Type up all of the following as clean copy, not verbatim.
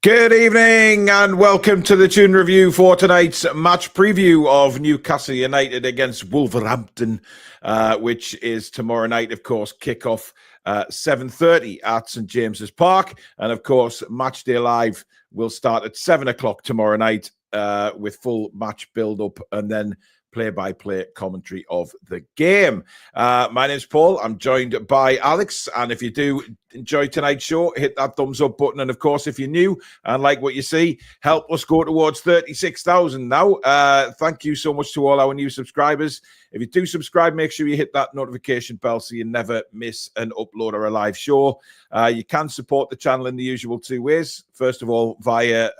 Good evening and welcome to the Toon review for tonight's match preview of Newcastle United against Wolverhampton, which is tomorrow night, of course, kickoff 7:30 at St James's Park. And of course, Matchday Live will start at 7 o'clock tomorrow night with full match build-up and then play-by-play commentary of the game. My name's Paul. I'm joined by Alex. And if you do enjoy tonight's show, hit that thumbs up button. And of course, if you're new and like what you see, help us go towards 36,000 now. Thank you so much to all our new subscribers. If you do subscribe, make sure you hit that notification bell so you never miss an upload or a live show. You can support the channel in the usual two ways. First of all, via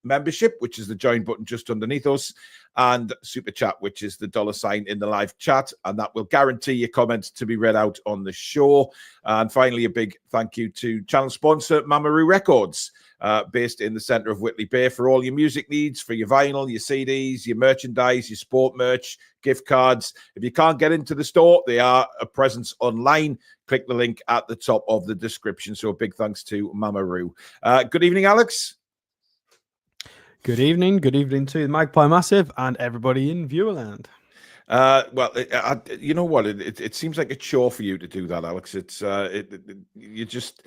membership, which is the join button just underneath us, and super chat, which is the $ in the live chat, and that will guarantee your comments to be read out on the show. And finally, a big thank you to channel sponsor Mamaroo Records, based in the centre of Whitley Bay, for all your music needs, for your vinyl, your CDs, your merchandise, your sport merch, gift cards. If you can't get into the store, they are a presence online. Click the link at the top of the description. So a big thanks to Mamaroo. Good evening, Alex. Good evening to the Magpie Massive and everybody in Viewerland. You know what? It seems like a chore for you to do that, Alex. You just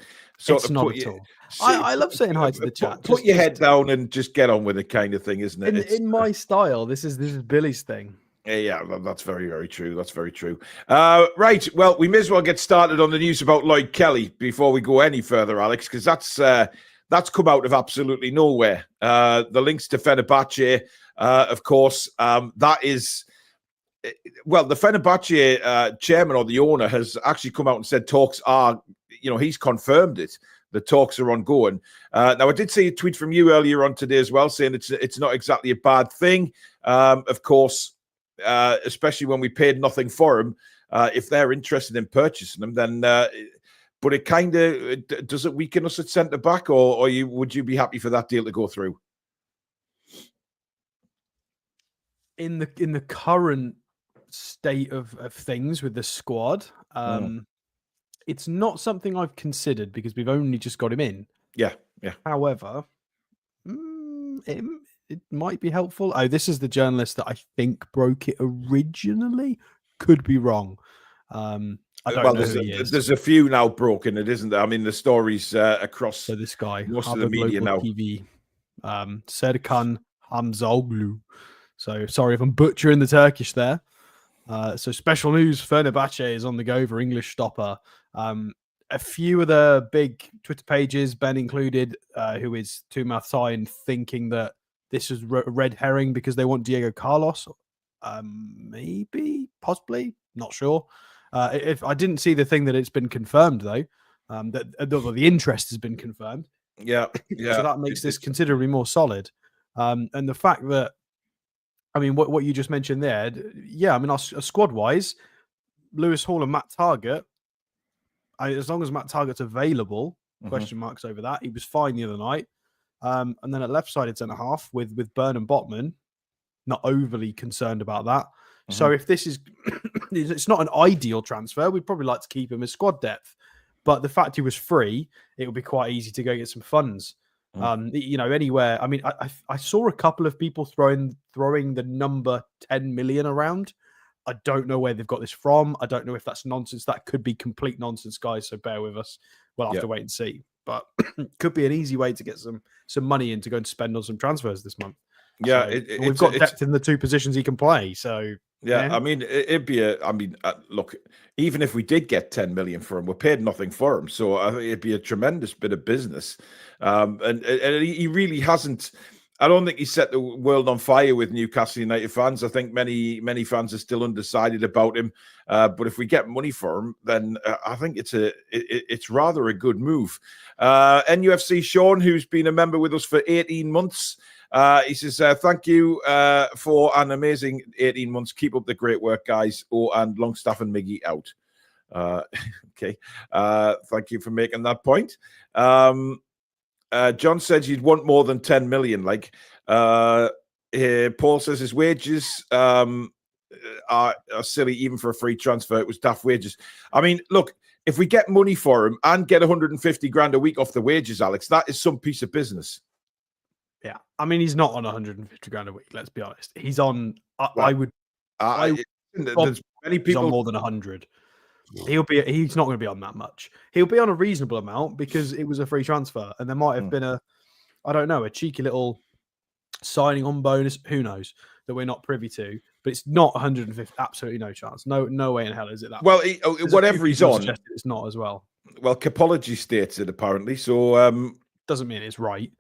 it's not at all. I love saying hi to the chat. Put your head down and just get on with it, kind of thing, isn't it? In my style, this is Billy's thing. Yeah, that's very, very true. That's very true. Right. Well, we may as well get started on the news about Lloyd Kelly before we go any further, Alex, because that's come out of absolutely nowhere. The links to Fenerbahce, of course, that is, well, the Fenerbahce chairman or the owner has actually come out and said talks are, he's confirmed it. The talks are ongoing. Now, I did see a tweet from you earlier on today as well, saying it's not exactly a bad thing. Of course, especially when we paid nothing for him. If they're interested in purchasing them, then... but it kind of, does it weaken us at centre-back, or would you be happy for that deal to go through? In the current state of things with the squad, it's not something I've considered because we've only just got him in. Yeah. However, it might be helpful. Oh, this is the journalist that I think broke it originally. Could be wrong. I don't know who he is. There's a few now broken, isn't there? I mean, the stories across so this guy, most of the media now. TV, Serkan Hamzoglu. So sorry if I'm butchering the Turkish there. So special news, Fenerbahce is on the go for English stopper. A few of the big Twitter pages, Ben included, who is two-mouth tie, thinking that this is red herring because they want Diego Carlos. Maybe, possibly, not sure. If I didn't see the thing that it's been confirmed, though, that the interest has been confirmed. Yeah. So that makes this considerably more solid. And the fact that, I mean, what you just mentioned there, yeah, I mean, squad-wise, Lewis Hall and Matt Targett, as long as Matt Targett's available, question marks over that, he was fine the other night. And then at left-sided centre-half with Byrne and Botman, not overly concerned about that. So if this is, it's not an ideal transfer, we'd probably like to keep him as squad depth. But the fact he was free, it would be quite easy to go get some funds. Anywhere. I mean, I saw a couple of people throwing the number 10 million around. I don't know where they've got this from. I don't know if that's nonsense. That could be complete nonsense, guys. So bear with us. We'll have to wait and see. But could be an easy way to get some money in to go and spend on some transfers this month. Yeah, so we've got depth in the two positions he can play. So yeah, I mean, it'd be look, even if we did get 10 million for him, we paid nothing for him. So I think it'd be a tremendous bit of business. And he really hasn't. I don't think he set the world on fire with Newcastle United fans. I think many fans are still undecided about him. But if we get money for him, then I think it's rather a good move. NUFC Sean, who's been a member with us for 18 months, he says, thank you for an amazing 18 months. Keep up the great work, guys. Oh, and Longstaff and Miggy out. Okay. Thank you for making that point. John says you'd want more than 10 million. Paul says his wages are silly even for a free transfer. It was daft wages. I mean, look, if we get money for him and get 150 grand a week off the wages, Alex, that is some piece of business. Yeah, I mean, he's not on 150 grand a week. Let's be honest. He's on. There's many He's people on more than 100. He's not going to be on that much. He'll be on a reasonable amount because it was a free transfer, and there might have been a cheeky little signing on bonus. Who knows that we're not privy to? But it's not 150. Absolutely no chance. No way in hell is it that. Well, whatever he's on, it's not as well. Well, Capology states it apparently, so doesn't mean it's right.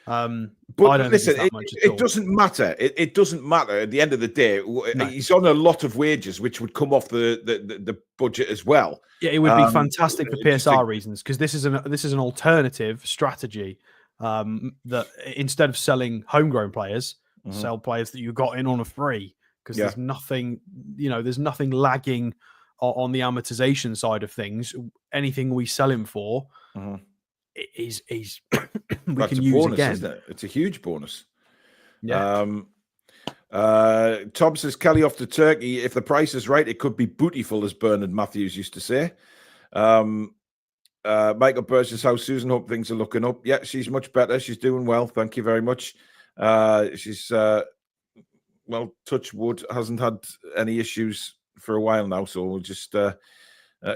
But I don't listen, think it's that much at it all. doesn't matter. It doesn't matter at the end of the day. No. He's on a lot of wages, which would come off the budget as well. Yeah, it would be fantastic for PSR reasons because this is an alternative strategy that instead of selling homegrown players, sell players that you got in on a free because there's nothing lagging on the amortization side of things. Anything we sell him for. Is we can use bonus, again. Isn't it? It's a huge bonus. Yeah. Tom says Kelly off to Turkey. If the price is right, it could be bootyful, as Bernard Matthews used to say. Michael Birch says, how Susan, hope things are looking up. Yeah, she's much better. She's doing well. Thank you very much. She's well, touch wood, hasn't had any issues for a while now, so we'll just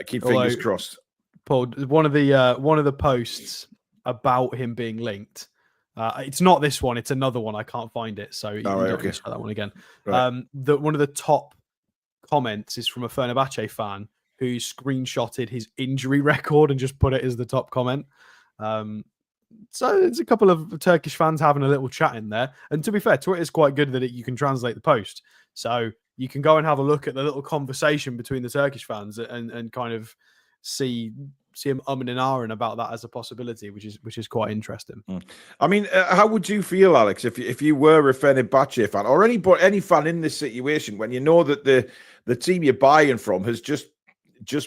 keep fingers crossed. Paul, one of the posts about him being linked. It's not this one; it's another one. I can't find it, so you don't need to try that one again. Right. One of the top comments is from a Fenerbahce fan who screenshotted his injury record and just put it as the top comment. So it's a couple of Turkish fans having a little chat in there. And to be fair, Twitter is quite good that you can translate the post, so you can go and have a look at the little conversation between the Turkish fans and kind of see him umming and ahhing about that as a possibility, which is quite interesting. I mean, how would you feel, Alex, if you were a Fenerbahce fan or any fan in this situation when you know that the team you're buying from has just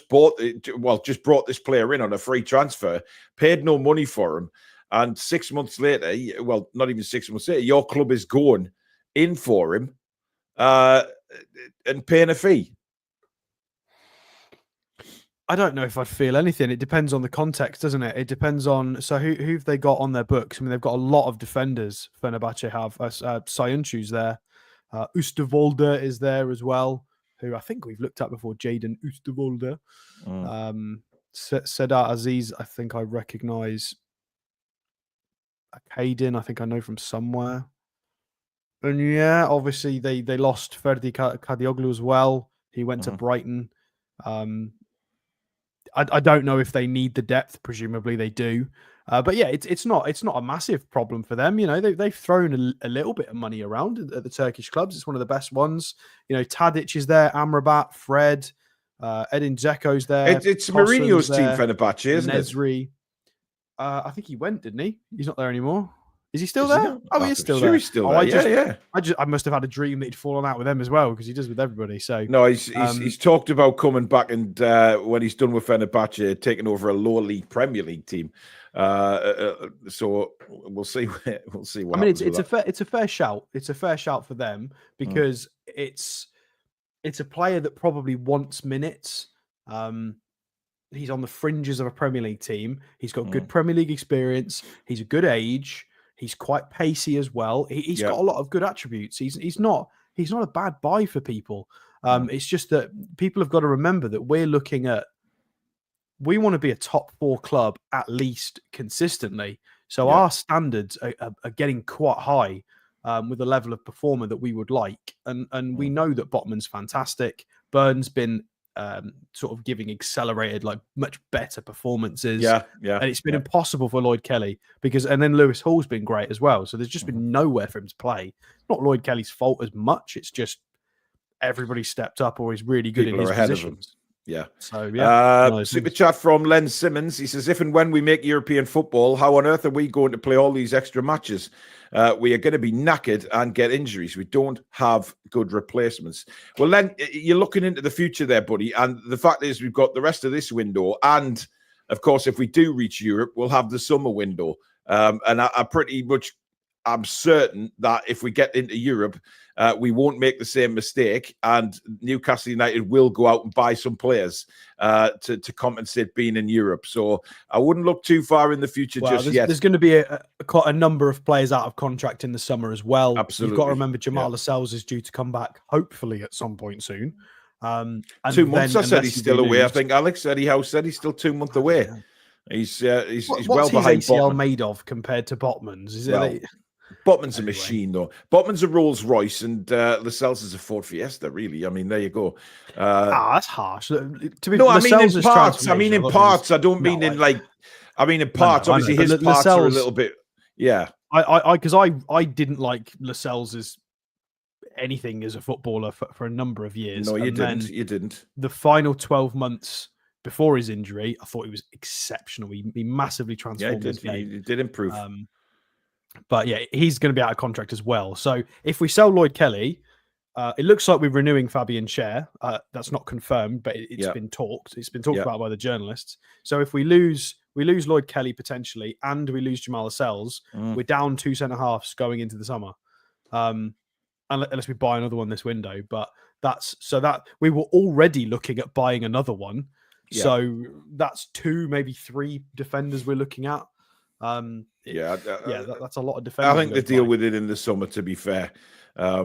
brought this player in on a free transfer, paid no money for him, and 6 months later, well, not even 6 months later, your club is going in for him and paying a fee? I don't know if I'd feel anything. It depends on the context, doesn't it? It depends on who've they got on their books. I mean, they've got a lot of defenders. Fenerbahce have Sayuncu's there, Oosterwolde is there as well, who I think we've looked at before. Jaden Oosterwolde, Sedat Aziz. I think I recognise. Caden, I think I know from somewhere. And yeah, obviously they lost Ferdi Kadioglu as well. He went to Brighton. I don't know if they need the depth. Presumably they do, but yeah, it's not a massive problem for them. You know, they've thrown a little bit of money around at the Turkish clubs. It's one of the best ones. You know, Tadic is there, Amrabat, Fred, Edin Dzeko's there. It's Mourinho's team, Fenerbahce, isn't it? I think he went, didn't he? He's not there anymore. Is he still there? He is still there. He's still there. I must have had a dream that he'd fallen out with them as well because he does with everybody. So no, he's talked about coming back and when he's done with Fenerbahce, taking over a lowly Premier League team. So we'll see. We'll see what. I mean, it's a fair shout. It's a fair shout for them because it's a player that probably wants minutes. He's on the fringes of a Premier League team. He's got good Premier League experience. He's a good age. He's quite pacey as well. He's got a lot of good attributes. He's not a bad buy for people. It's just that people have got to remember that we want to be a top 4 club at least consistently. So our standards are getting quite high with the level of performer that we would like. And we know that Botman's fantastic. Burns been sort of giving accelerated, like much better performances. And it's been impossible for Lloyd Kelly and then Lewis Hall's been great as well. So there's just been nowhere for him to play. It's not Lloyd Kelly's fault as much. It's just everybody stepped up or he's really good in his positions. Yeah. So yeah. Super chat from Len Simmons. He says, if and when we make European football, how on earth are we going to play all these extra matches? We are going to be knackered and get injuries. We don't have good replacements. Well, Len, you're looking into the future there, buddy. And the fact is we've got the rest of this window. And of course, if we do reach Europe, we'll have the summer window. And I pretty much I'm certain that if we get into Europe, we won't make the same mistake, and Newcastle United will go out and buy some players to compensate being in Europe. So I wouldn't look too far in the future just yet. There's going to be quite a number of players out of contract in the summer as well. Absolutely. You've got to remember Jamal Lascelles is due to come back, hopefully at some point soon. And 2 months, I said he's still away. I think Alex Eddie Howe said he's still 2 months away. He's well behind ACL Botman. made of compared to Botman's? Is it? Botman's a machine, though. Botman's a Rolls Royce, and Lascelles is a Ford Fiesta. Really, I mean, there you go. That's harsh. I mean in parts. I don't mean in like. I mean in parts. Obviously, his parts are a little bit. Yeah. Because I didn't like Lascelles as anything as a footballer for a number of years. No, you didn't. You didn't. The final 12 months before his injury, I thought he was exceptional. He massively transformed his game. He did improve. But yeah, he's going to be out of contract as well. So if we sell Lloyd Kelly, it looks like we're renewing Fabian Schär. That's not confirmed, but it's been talked. It's been talked about by the journalists. So if we lose Lloyd Kelly potentially, and we lose Jamal Lascelles, we're down 2 centre halves going into the summer. Unless we buy another one this window. But that we were already looking at buying another one. Yeah. So that's 2, maybe 3 defenders we're looking at. That's a lot of defenders. I think they deal with it in the summer, to be fair. I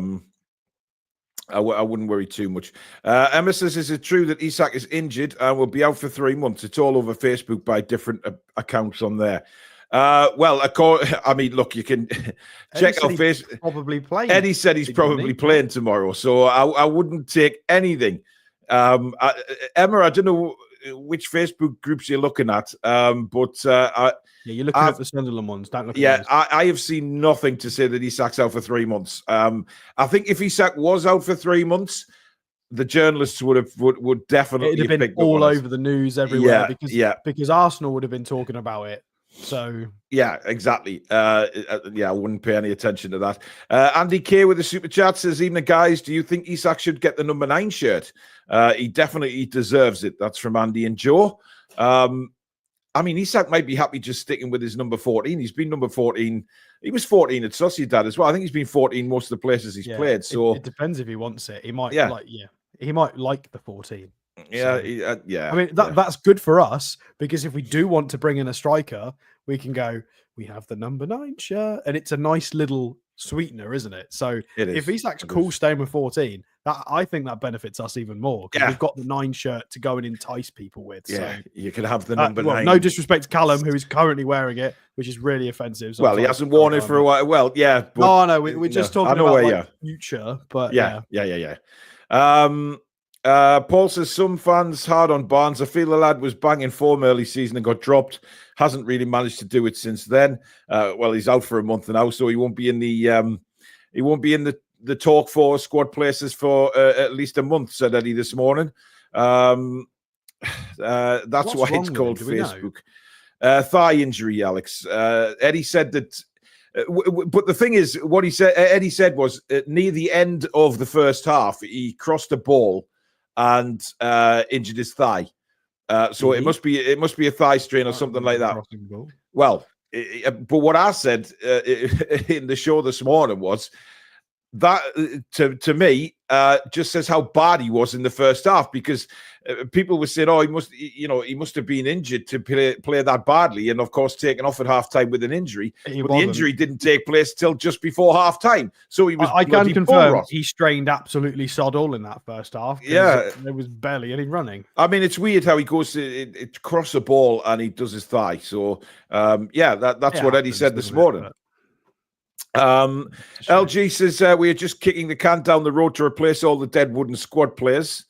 wouldn't worry too much. Emma says, is it true that Isak is injured and will be out for 3 months? It's all over Facebook by different accounts on there. I mean, look, you can check out Facebook. Probably playing. Eddie said he's probably playing tomorrow, so I wouldn't take anything. Emma, I don't know which Facebook groups you're looking at, but you're looking at the Sunderland ones. Don't look. Yeah, I have seen nothing to say that Isak's out for 3 months. I think if Isak was out for 3 months, the journalists would definitely have been all over the news everywhere. Because Arsenal would have been talking about it. So yeah, exactly. I wouldn't pay any attention to that. Andy K with the super chat says, "Evening guys, do you think Isak should get the number 9 shirt? He definitely deserves it." That's from Andy and Joe. I mean, Isak might be happy just sticking with his number 14. He's been number 14. He was 14 at Sociedad as well. I think he's been 14 most of the places he's played. So it depends if he wants it. He might he might like the 14. Yeah, so, I mean, that's good for us, because if we do want to bring in a striker, we can go, we have the number 9 shirt, and it's a nice little sweetener, isn't it? So if Isak's cool staying with 14, I think that benefits us even more, because we've got the 9 shirt to go and entice people with. Yeah, so you can have the number 9. No disrespect to Callum, who is currently wearing it, which is really offensive. Well, he hasn't worn it for a while. Well, yeah. But, no, we're just talking about future. But yeah. Paul says, some fans hard on Barnes. I feel the lad was banging form early season and got dropped. Hasn't really managed to do it since then. Well, he's out for a month now, so he won't be in the talk for squad places for at least a month, said Eddie this morning. That's why it's called Facebook. Thigh injury, Alex. Eddie said that. But the thing is, what Eddie said was near the end of the first half, he crossed a ball and injured his thigh. So it must be a thigh strain or something like that. Well, but what I said in the show this morning was that to me just says how bad he was in the first half, because people were saying, "Oh, he must have been injured to play that badly," and of course taken off at halftime with an injury. But the injury didn't take place till just before halftime, so he was. I can confirm he strained absolutely sod all in that first half. Yeah, there was barely any running. I mean, it's weird how he goes to cross a ball and he does his thigh. So that's what Eddie said this morning. LG says we are just kicking the can down the road to replace all the dead wooden squad players.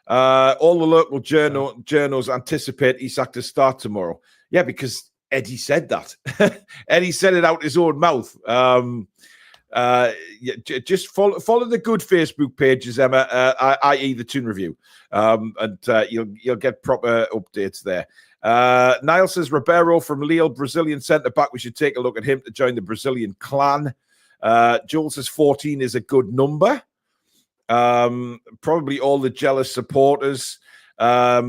All the local journals anticipate Isak to start tomorrow. Yeah, because Eddie said that. Eddie said it out his own mouth. Just follow the good Facebook pages, Emma, i.e. the Toon Review, and you'll get proper updates there. Niall says Ribeiro from Lille, Brazilian centre-back. We should take a look at him to join the Brazilian clan. Joel says 14 is a good number. Probably all the jealous supporters. I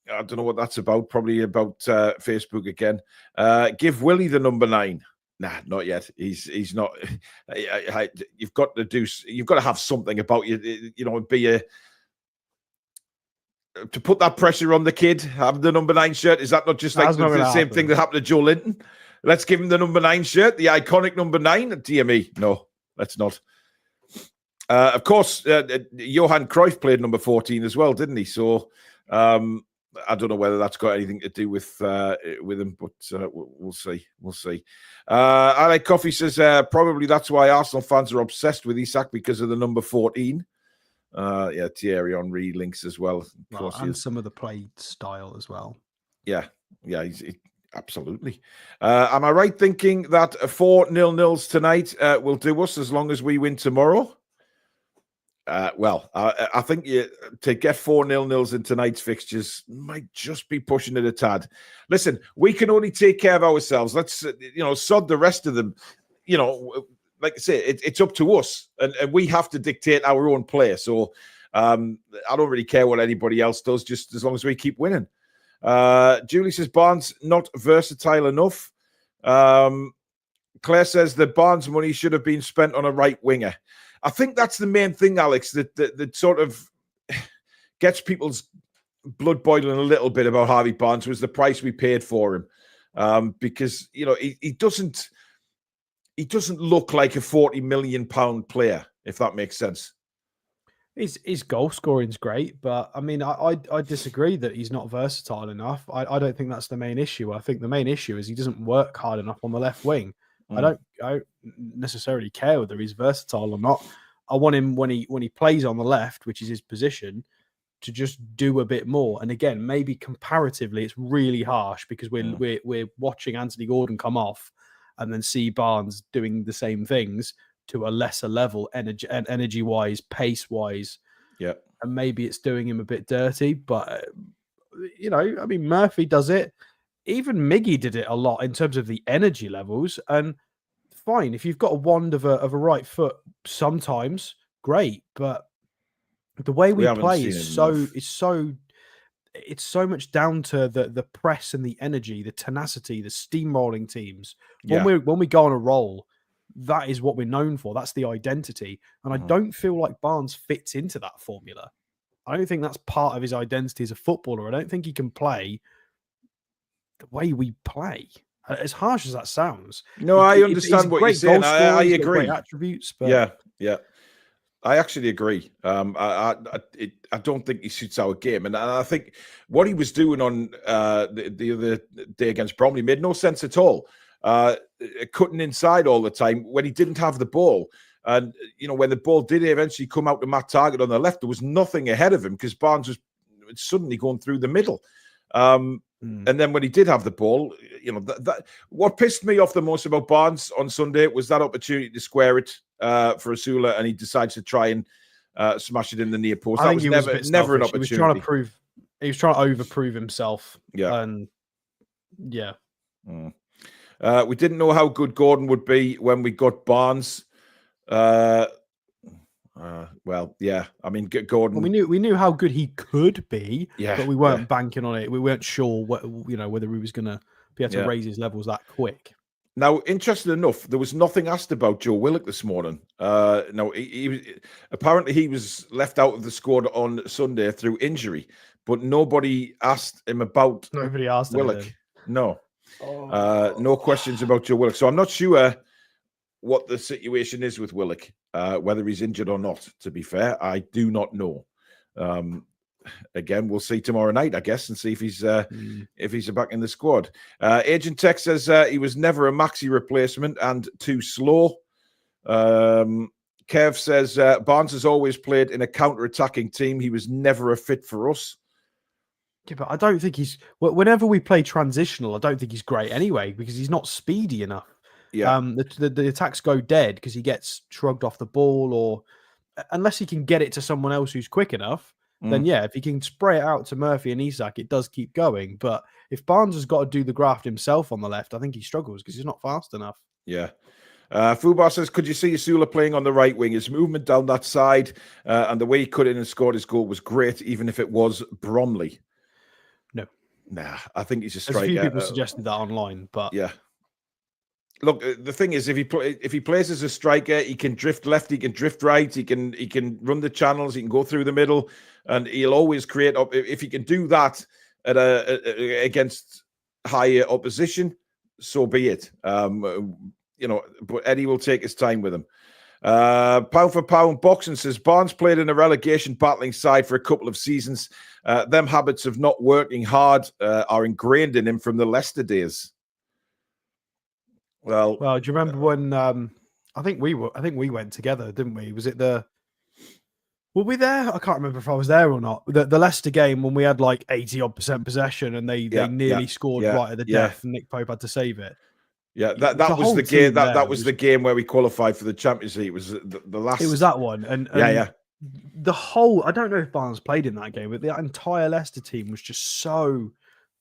don't know what that's about. Probably about Facebook again. Give Willie the number 9. Nah, not yet. He's not. You've got to have something about you. You know, to put that pressure on the kid, having the number 9 shirt. Is that not just like the same thing that happened to Joe Linton? Let's give him the number 9 shirt, the iconic number 9. Dear me, no, let's not. Of course, Johan Cruyff played number 14 as well, didn't he? So I don't know whether that's got anything to do with him, but we'll see. We'll see. I Like Coffee says probably that's why Arsenal fans are obsessed with Isak, because of the number 14. Yeah, Thierry Henry links as well. Of course, and some of the play style as well. Yeah, absolutely. Am I right thinking that 4 0-0s tonight will do us as long as we win tomorrow? Well, I think to get 4 0-0s in tonight's fixtures might just be pushing it a tad. Listen, we can only take care of ourselves. Let's, sod the rest of them. Like I say, it's up to us, and we have to dictate our own play. So I don't really care what anybody else does, just as long as we keep winning. Julie says Barnes not versatile enough. Claire says that Barnes' money should have been spent on a right winger. I think that's the main thing, Alex, that sort of gets people's blood boiling a little bit about Harvey Barnes, was the price we paid for him. Because, he doesn't look like a £40 million player, if that makes sense. His goal scoring's great, but I mean, I disagree that he's not versatile enough. I don't think that's the main issue. I think the main issue is he doesn't work hard enough on the left wing. I don't necessarily care whether he's versatile or not. I want him when he plays on the left, which is his position, to just do a bit more. And again, maybe comparatively, it's really harsh because we're watching Anthony Gordon come off and then see Barnes doing the same things to a lesser level, energy wise, pace wise. Yeah, and maybe it's doing him a bit dirty, but I mean, Murphy does it. Even Miggy did it a lot in terms of the energy levels. And fine, if you've got a wand of a right foot, sometimes great. But the way we play is so much down to the press and the energy, the tenacity, the steamrolling teams. When we go on a roll, that is what we're known for. That's the identity. And I don't feel like Barnes fits into that formula. I don't think that's part of his identity as a footballer. I don't think he can play the way we play. As harsh as that sounds. No, I understand what you're saying. I agree. Great attributes, but yeah. I actually agree. I don't think he suits our game, and I think what he was doing on the other day against Bromley made no sense at all. Cutting inside all the time when he didn't have the ball, and when the ball did eventually come out to Matt Target on the left, there was nothing ahead of him because Barnes was suddenly going through the middle. And then when he did have the ball, that what pissed me off the most about Barnes on Sunday was that opportunity to square it for Asula, and he decides to try and smash it in the near post. That was never an opportunity. He was trying to overprove himself. Yeah. And yeah. We didn't know how good Gordon would be when we got Barnes. Well, yeah. I mean, Gordon. Well, we knew how good he could be, yeah, but we weren't banking on it. We weren't sure whether he was going to be able to raise his levels that quick. Now, interesting enough, there was nothing asked about Joe Willock this morning. No, apparently he was left out of the squad on Sunday through injury, but nobody asked him about. Nobody asked Willock. Anything. No, no questions about Joe Willock. So I'm not sure what the situation is with Willock, whether he's injured or not. To be fair, I do not know. Again, we'll see tomorrow night, I guess, and see if he's back in the squad. Agent Tech says he was never a Maxi replacement and too slow. Kev says Barnes has always played in a counter-attacking team. He was never a fit for us. Yeah, but I don't think he's. Whenever we play transitional, I don't think he's great anyway because he's not speedy enough. Yeah. The attacks go dead because he gets shrugged off the ball, or unless he can get it to someone else who's quick enough. Then if he can spray it out to Murphy and Isak, it does keep going. But if Barnes has got to do the graft himself on the left, I think he struggles because he's not fast enough. Yeah. Fubar says, could you see Asula playing on the right wing? His movement down that side and the way he cut in and scored his goal was great, even if it was Bromley. No. Nah, I think he's a striker. There's a few people suggested that online, but yeah. look, the thing is, if he plays as a striker, he can drift left, he can drift right, he can run the channels, he can go through the middle, and he'll always create up. If he can do that against higher opposition, so be it. But Eddie will take his time with him. Pound for pound boxing says Barnes played in a relegation battling side for a couple of seasons. Them habits of not working hard are ingrained in him from the Leicester days. Well, do you remember when I think we went together, didn't we? Were we there? I can't remember if I was there or not. The Leicester game when we had like 80-odd% possession and they nearly scored right at the death and Nick Pope had to save it. Yeah, that was the game. That was the game where we qualified for the Champions League. It was the last. It was that one, and the whole. I don't know if Barnes played in that game, but the entire Leicester team was just so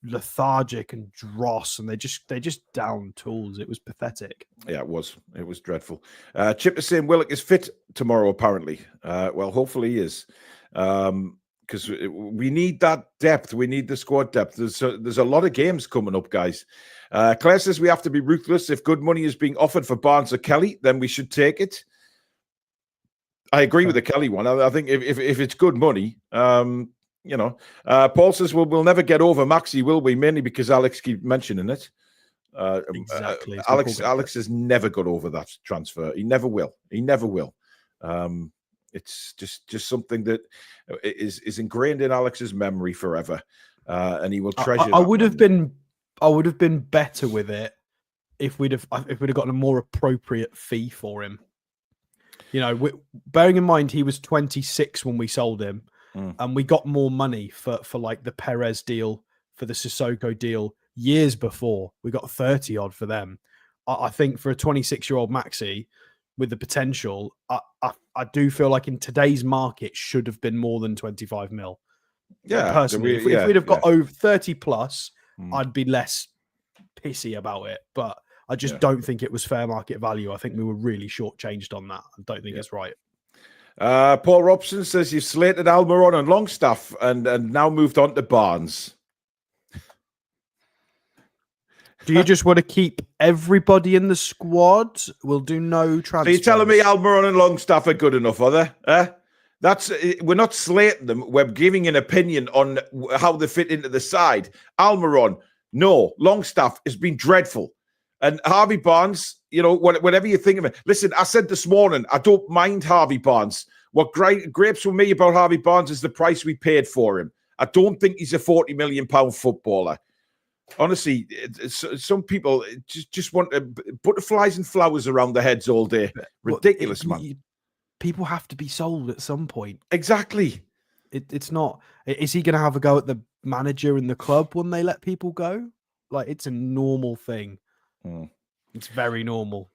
lethargic and dross, and they just downed tools. It was pathetic. Yeah, it was dreadful. Chip is saying Willock is fit tomorrow, apparently. Well, hopefully he is, because we need that depth. We need the squad depth. There's a lot of games coming up, guys. Claire says we have to be ruthless. If good money is being offered for Barnes or Kelly, then we should take it. I agree with the Kelly one. I think if it's good money, Paul says we'll never get over Maxi, will we? Mainly because Alex keeps mentioning it. Exactly. Alex has never got over that transfer. He never will. It's just something that is ingrained in Alex's memory forever, and he will treasure. I would have been better with it if we'd have gotten a more appropriate fee for him. Bearing in mind he was 26 when we sold him, and we got more money for like the Perez deal, for the Sissoko deal years before. We got 30 odd for them. I think for a 26-year-old Maxi with the potential, I do feel like in today's market should have been more than 25 mil. Yeah, personally, if we'd have got over 30 plus. I'd be less pissy about it, but I just don't think it was fair market value. I think we were really shortchanged on that. I don't think it's right. Paul Robson says you've slated Almiron and Longstaff and now moved on to Barnes. Do you just want to keep everybody in the squad? We'll do no transfers. So you're telling me Almiron and Longstaff are good enough, are they? We're not slating them. We're giving an opinion on how they fit into the side. Almiron, no. Longstaff has been dreadful. And Harvey Barnes, whatever you think of it. Listen, I said this morning, I don't mind Harvey Barnes. What grapes with me about Harvey Barnes is the price we paid for him. I don't think he's a £40 million footballer. Honestly, some people just want butterflies and flowers around their heads all day. Ridiculous, man. People have to be sold at some point. Exactly. It's not. Is he going to have a go at the manager in the club when they let people go? Like, it's a normal thing. It's very normal.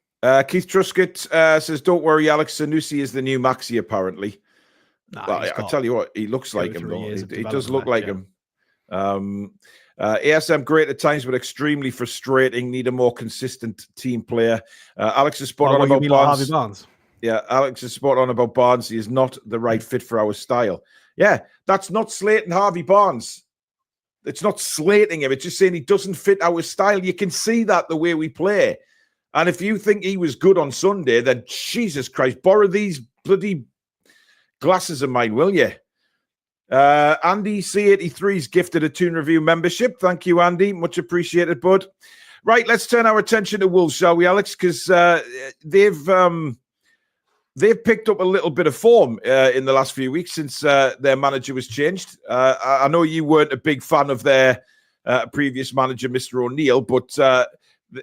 Keith Truscott says, "Don't worry, Alex. Sanusi is the new Maxi, apparently." I'll tell you what, he looks like him, though. He does look like him. ASM great at times, but extremely frustrating. Need a more consistent team player. Alex is spot on about Barnes. Like Harvey Barnes. Yeah, Alex is spot on about Barnes. He is not the right fit for our style. Yeah, that's not slating Harvey Barnes. It's not slating him. It's just saying he doesn't fit our style. You can see that the way we play. And if you think he was good on Sunday, then Jesus Christ, borrow these bloody glasses of mine, will you? Andy C83's gifted a Toon Review membership. Thank you, Andy. Much appreciated, bud. Right, let's turn our attention to Wolves, shall we, Alex? Because they've picked up a little bit of form in the last few weeks since their manager was changed. I know you weren't a big fan of their previous manager, Mr. O'Neill, but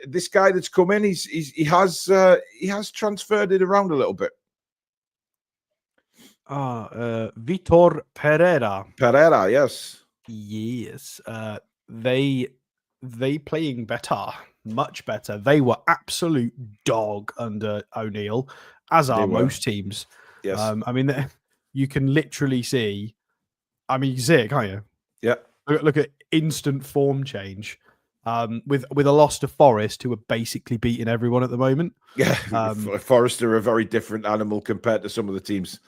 this guy that's come in, he has transferred it around a little bit. Vitor Pereira. Pereira, yes. Yes. They playing better, much better. They were absolute dog under O'Neill, as are most teams. Yes. I mean, you can literally see. I mean, you can see it, can't you? Yeah. Look at instant form change. With a loss to Forest, who are basically beating everyone at the moment. Yeah. Forest are a very different animal compared to some of the teams.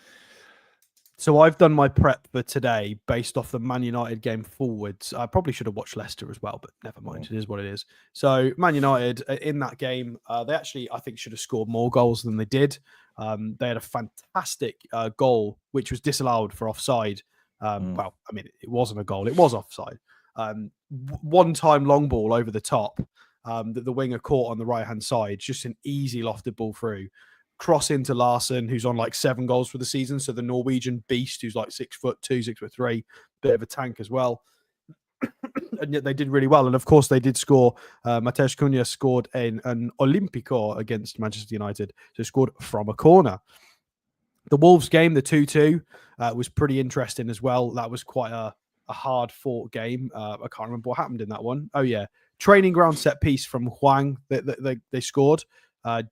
So I've done my prep for today based off the Man United game forwards. I probably should have watched Leicester as well, but never mind. It is what it is. So Man United in that game, they actually, I think, should have scored more goals than they did. They had a fantastic goal, which was disallowed for offside. Well, I mean, it wasn't a goal. It was offside. One-time long ball over the top that the winger caught on the right-hand side. Just an easy lofted ball through. Cross into Larson, who's on like 7 goals for the season. So the Norwegian beast, who's like 6'2", 6'3", bit of a tank as well. And yet they did really well. And of course, they did score. Mateusz Cunha scored an Olympico against Manchester United. So scored from a corner. The Wolves game, the 2-2, was pretty interesting as well. That was quite a hard fought game. I can't remember what happened in that one. Oh, yeah. Training ground set piece from Huang that they scored.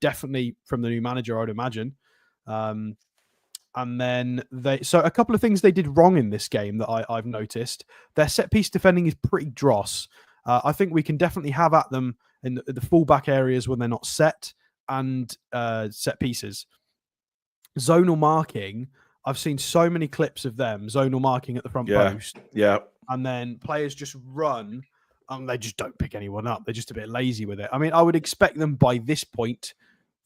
Definitely from the new manager, I would imagine. And then so a couple of things they did wrong in this game that I've noticed. Their set piece defending is pretty dross. I think we can definitely have at them in the fullback areas when they're not set and set pieces. Zonal marking, I've seen so many clips of them zonal marking at the front post. Yeah. And then players just run. They just don't pick anyone up. They're just a bit lazy with it. I mean, I would expect them by this point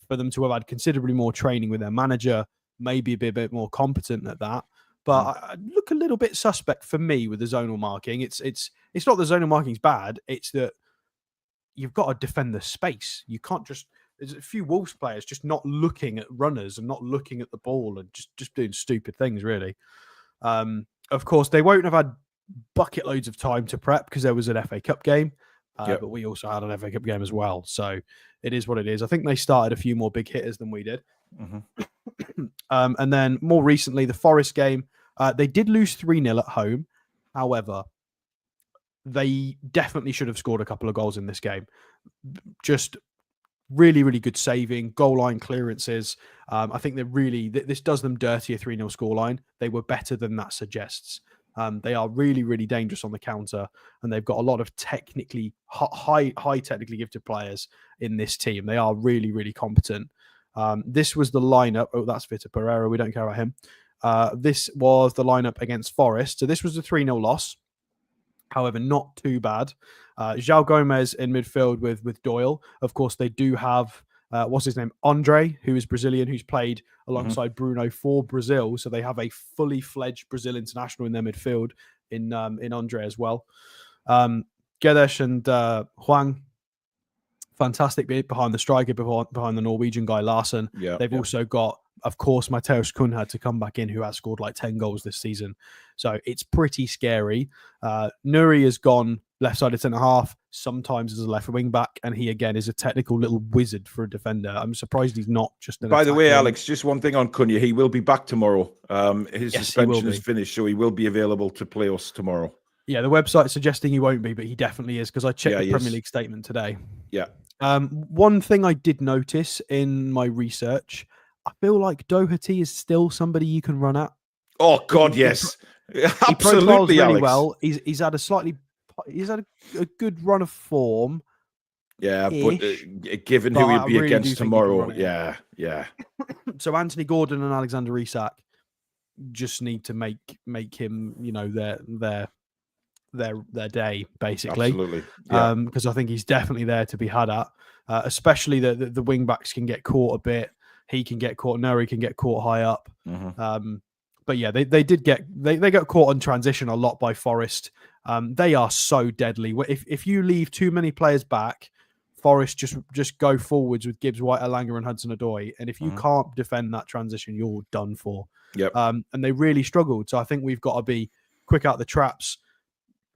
for them to have had considerably more training with their manager, maybe be a bit more competent at that. But I look a little bit suspect for me with the zonal marking. It's not that zonal marking's bad. It's that you've got to defend the space. You can't just. There's a few Wolves players just not looking at runners and not looking at the ball and just doing stupid things, really. Of course, they won't have had bucket loads of time to prep because there was an FA Cup game, but we also had an FA Cup game as well. So it is what it is. I think they started a few more big hitters than we did. And then more recently, the Forest game, they did lose 3-0 at home. However, they definitely should have scored a couple of goals in this game. Just really, really good saving, goal line clearances. I think this does them dirty, a 3-0 scoreline. They were better than that suggests. They are really, really dangerous on the counter, and they've got a lot of technically high technically gifted players in this team. They are really, really competent. This was the lineup. Oh, that's Vitor Pereira. We don't care about him. This was the lineup against Forest. So this was a 3-0 loss. However, not too bad. João Gomez in midfield with Doyle. Of course, they do have what's his name? Andre, who is Brazilian, who's played alongside Bruno for Brazil. So they have a fully fledged Brazil international in their midfield in Andre as well. Guedes and Huang, fantastic bit behind the striker, behind the Norwegian guy Larson. They've also got, of course, Mateusz Cunha to come back in, who has scored like 10 goals this season. So it's pretty scary. Nuri has gone left-sided centre-half, sometimes as a left wing back, and he, again, is a technical little wizard for a defender. I'm surprised he's not just an By the way, attacker. Alex, just one thing on Cunha. He will be back tomorrow. His suspension is finished, so he will be available to play us tomorrow. Yeah, the website's suggesting he won't be, but he definitely is, because I checked the Premier League statement today. Yeah. One thing I did notice in my research, I feel like Doherty is still somebody you can run at. Oh God, yes, absolutely, really Alex. Well, he's had a good run of form. Yeah, but given who he'll be against tomorrow, yeah. So Anthony Gordon and Alexander Isak just need to make him, their day, basically. Absolutely. Yeah. Because I think he's definitely there to be had at. Especially the wing backs can get caught a bit. He can get caught. Nuri can get caught high up. But yeah, they got caught on transition a lot by Forest. They are so deadly. If you leave too many players back, Forest just go forwards with Gibbs, White, Elanga, and Hudson-Odoi. And if you can't defend that transition, you're done for. Yep. And they really struggled. So I think we've got to be quick out the traps,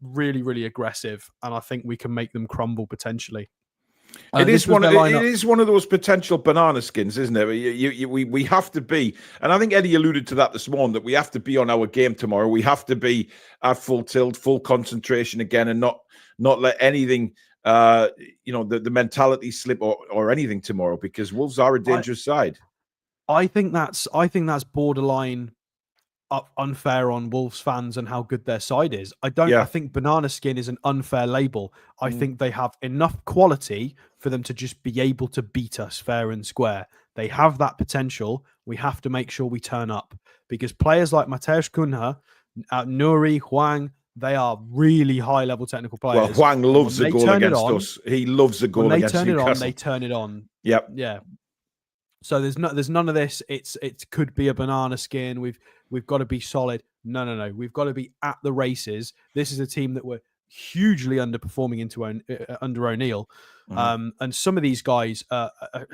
really, really aggressive, and I think we can make them crumble potentially. It is one of those potential banana skins, isn't it? We have to be, and I think Eddie alluded to that this morning, that we have to be on our game tomorrow. We have to be at full tilt, full concentration again, and not let anything, the mentality slip or anything tomorrow, because Wolves are a dangerous side. I think that's borderline unfair on Wolves fans and how good their side is. I think banana skin is an unfair label. I think they have enough quality for them to just be able to beat us fair and square. They have that potential. We have to make sure we turn up, because players like Mateusz Cunha, Nuri, Huang, they are really high-level technical players. Well, Huang loves a goal against us. He loves a goal against Newcastle. When they turn it on. Yep. Yeah. So there's none of this. It could be a banana skin. We've got to be solid. No. We've got to be at the races. This is a team that were hugely underperforming under O'Neill. And some of these guys are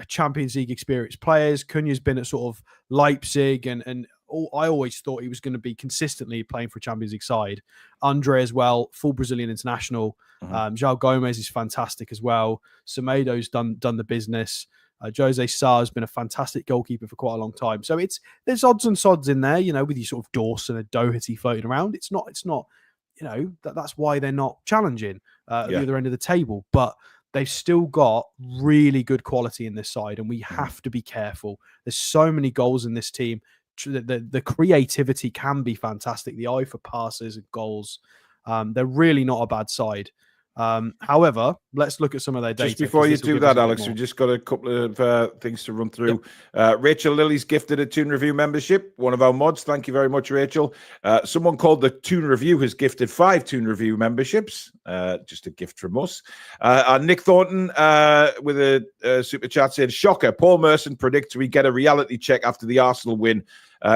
Champions League experienced players. Cunha's been at sort of Leipzig, and I always thought he was going to be consistently playing for a Champions League side. Andre as well, full Brazilian international. João Gomez is fantastic as well. Semedo's done the business. Jose Sá has been a fantastic goalkeeper for quite a long time. So there's odds and sods in there, with your sort of Dawson and Doherty floating around. It's not, that's why they're not challenging at the other end of the table. But they've still got really good quality in this side, and we have to be careful. There's so many goals in this team. The creativity can be fantastic. The eye for passes and goals. They're really not a bad side. However, let's look at some of their data. Just before you do that, Alex, we've just got a couple of things to run through. Rachel Lilly's gifted a Toon Review membership, one of our mods. Thank you very much, Rachel. Someone called the Toon Review has gifted 5 Toon Review memberships. Just a gift from us. And Nick Thornton with a super chat saying, shocker, Paul Merson predicts we get a reality check after the Arsenal win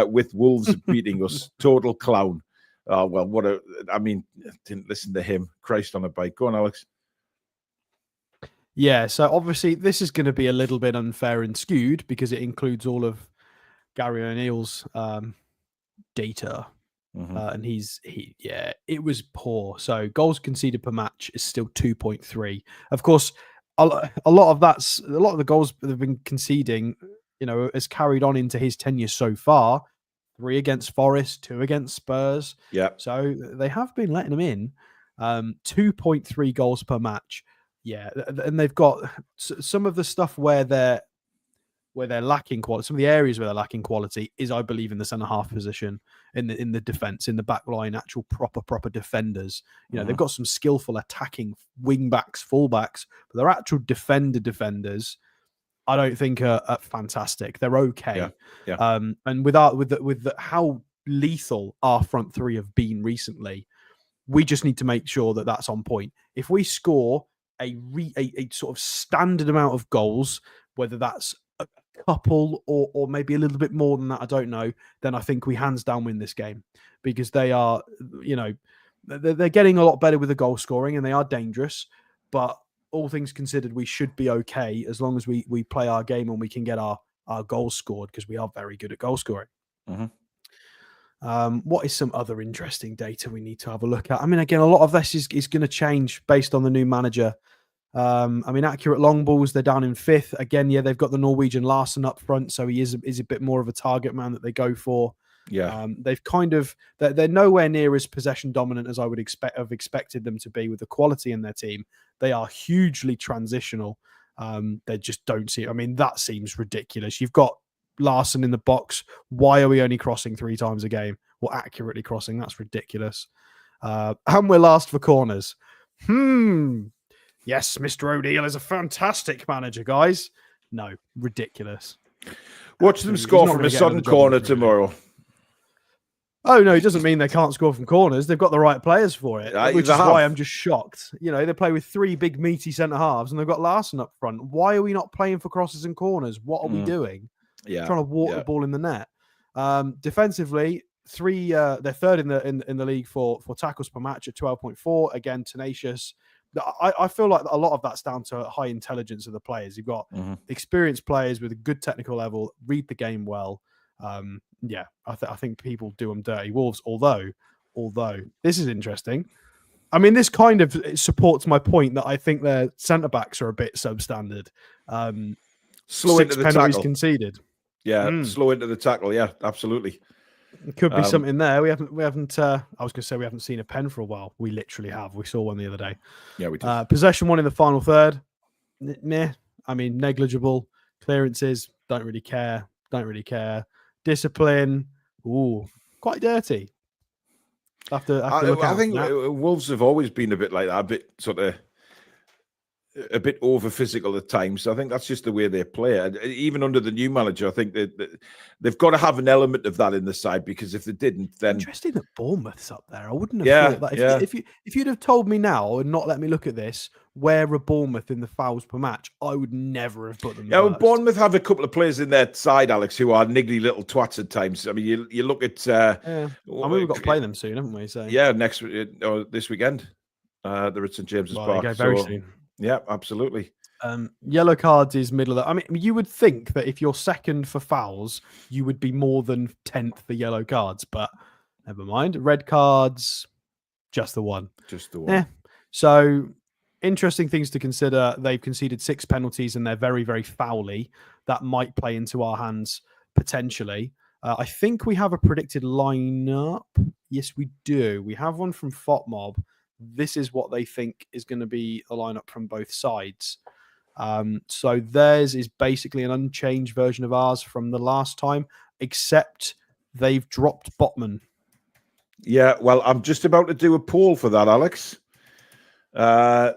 with Wolves beating us. Total clown. Oh, well, didn't listen to him. Christ on a bike. Go on, Alex. Yeah, so obviously this is going to be a little bit unfair and skewed because it includes all of Gary O'Neill's data. And it was poor. So goals conceded per match is still 2.3. Of course, a lot of the goals that have been conceding, has carried on into his tenure so far. 3 against Forest, 2 against Spurs. Yeah. So they have been letting them in. 2.3 goals per match. Yeah. And they've got some of the stuff where they're lacking quality. Some of the areas where they're lacking quality is, I believe, in the centre-half position, in the defence, in the back line, actual proper defenders. They've got some skillful attacking wing-backs, full-backs, but their actual defenders, I don't think are fantastic. They're okay. Yeah. And with how lethal our front three have been recently, we just need to make sure that that's on point. If we score a sort of standard amount of goals, whether that's a couple or maybe a little bit more than that, I don't know, then I think we hands down win this game, because they are, they're getting a lot better with the goal scoring and they are dangerous, but all things considered, we should be okay as long as we play our game and we can get our goals scored, because we are very good at goal scoring. What is some other interesting data we need to have a look at? I mean, again, a lot of this is going to change based on the new manager. Accurate long balls, they're down in 5th. Again, they've got the Norwegian Larsen up front, so he is a bit more of a target man that they go for. Yeah. They're nowhere near as possession dominant as I would have expected them to be with the quality in their team. They are hugely transitional. They just don't see it. I mean, that seems ridiculous. You've got Larsen in the box. Why are we only crossing 3 times a game? Or accurately crossing? That's ridiculous. And we're last for corners. Yes, Mr. O'Neill is a fantastic manager, guys. No, ridiculous. Watch them score from a sudden corner tomorrow. Oh, no, it doesn't mean they can't score from corners. They've got the right players for it, which is why I'm just shocked. They play with 3 big, meaty centre-halves, and they've got Larsen up front. Why are we not playing for crosses and corners? What are we doing? Yeah, trying to walk the ball in the net. Defensively, they're 3rd in the league for tackles per match at 12.4. Again, tenacious. I feel like a lot of that's down to high intelligence of the players. You've got experienced players with a good technical level, read the game well. I think people do them dirty. Wolves, although this is interesting. I mean, this kind of supports my point that I think their centre backs are a bit substandard. Slow into the tackle. Conceded. Yeah, slow into the tackle. Yeah, absolutely. It could be something there. We haven't. I was going to say we haven't seen a pen for a while. We literally have. We saw one the other day. Yeah, we did. Possession one in the final third. Meh. I mean, negligible. Clearances. Don't really care. Discipline. Ooh, quite dirty. I think Wolves have always been a bit like that. A bit sort of. a bit over physical at times. I think that's just the way they play. And even under the new manager, I think that they've got to have an element of that in the side, because if they didn't, then interesting that Bournemouth's up there. I wouldn't have thought that. If you'd have told me now and not let me look at this, where are Bournemouth in the fouls per match, I would never have put them. Yeah, well, Bournemouth have a couple of players in their side, Alex, who are niggly little twats at times. I mean, you look at. I mean, we've got to play them soon, haven't we? So yeah, this weekend, they're at St James's Park. They go very soon. Yeah, absolutely. Yellow cards is middle of. I mean, you would think that if you're second for fouls, you would be more than 10th for yellow cards, but never mind. Red cards, just the one. Just the one. So interesting things to consider. They've conceded 6 penalties and they're very, very foully. That might play into our hands potentially. I think we have a predicted lineup. Yes, we do. We have one from FOTMob. This is what they think is going to be a lineup from both sides. So theirs is basically an unchanged version of ours from the last time, except they've dropped Botman. Yeah, well, I'm just about to do a poll for that, Alex.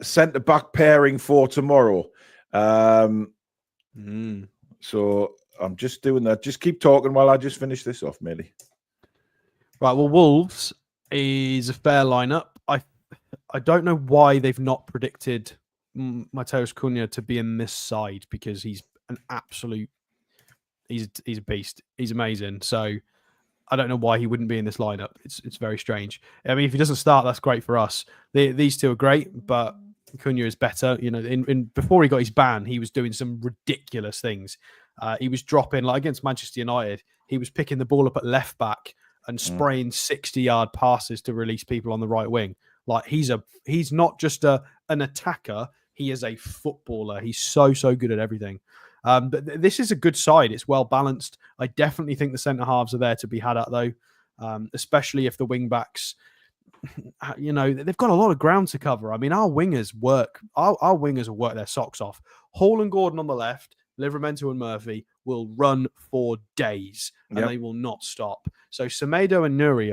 Centre-back pairing for tomorrow. So I'm just doing that. Just keep talking while I just finish this off, Millie. Right, well, Wolves is a fair lineup. I don't know why they've not predicted Mateus Cunha to be in this side, because he's an absolute... He's a beast. He's amazing. So I don't know why he wouldn't be in this lineup. It's very strange. I mean, if he doesn't start, that's great for us. These two are great, but Cunha is better. You know, before he got his ban, he was doing some ridiculous things. He was dropping, like against Manchester United, he was picking the ball up at left back and spraying 60-yard passes to release people on the right wing. Like he's not just an attacker. He is a footballer. He's so good at everything. But this is a good side. It's well balanced. I definitely think the centre halves are there to be had at, though, especially if the wing backs, you know, they've got a lot of ground to cover. I mean, our wingers work their socks off. Hall and Gordon on the left, Livramento and Murphy will run for days and they will not stop. So Semedo and Nuri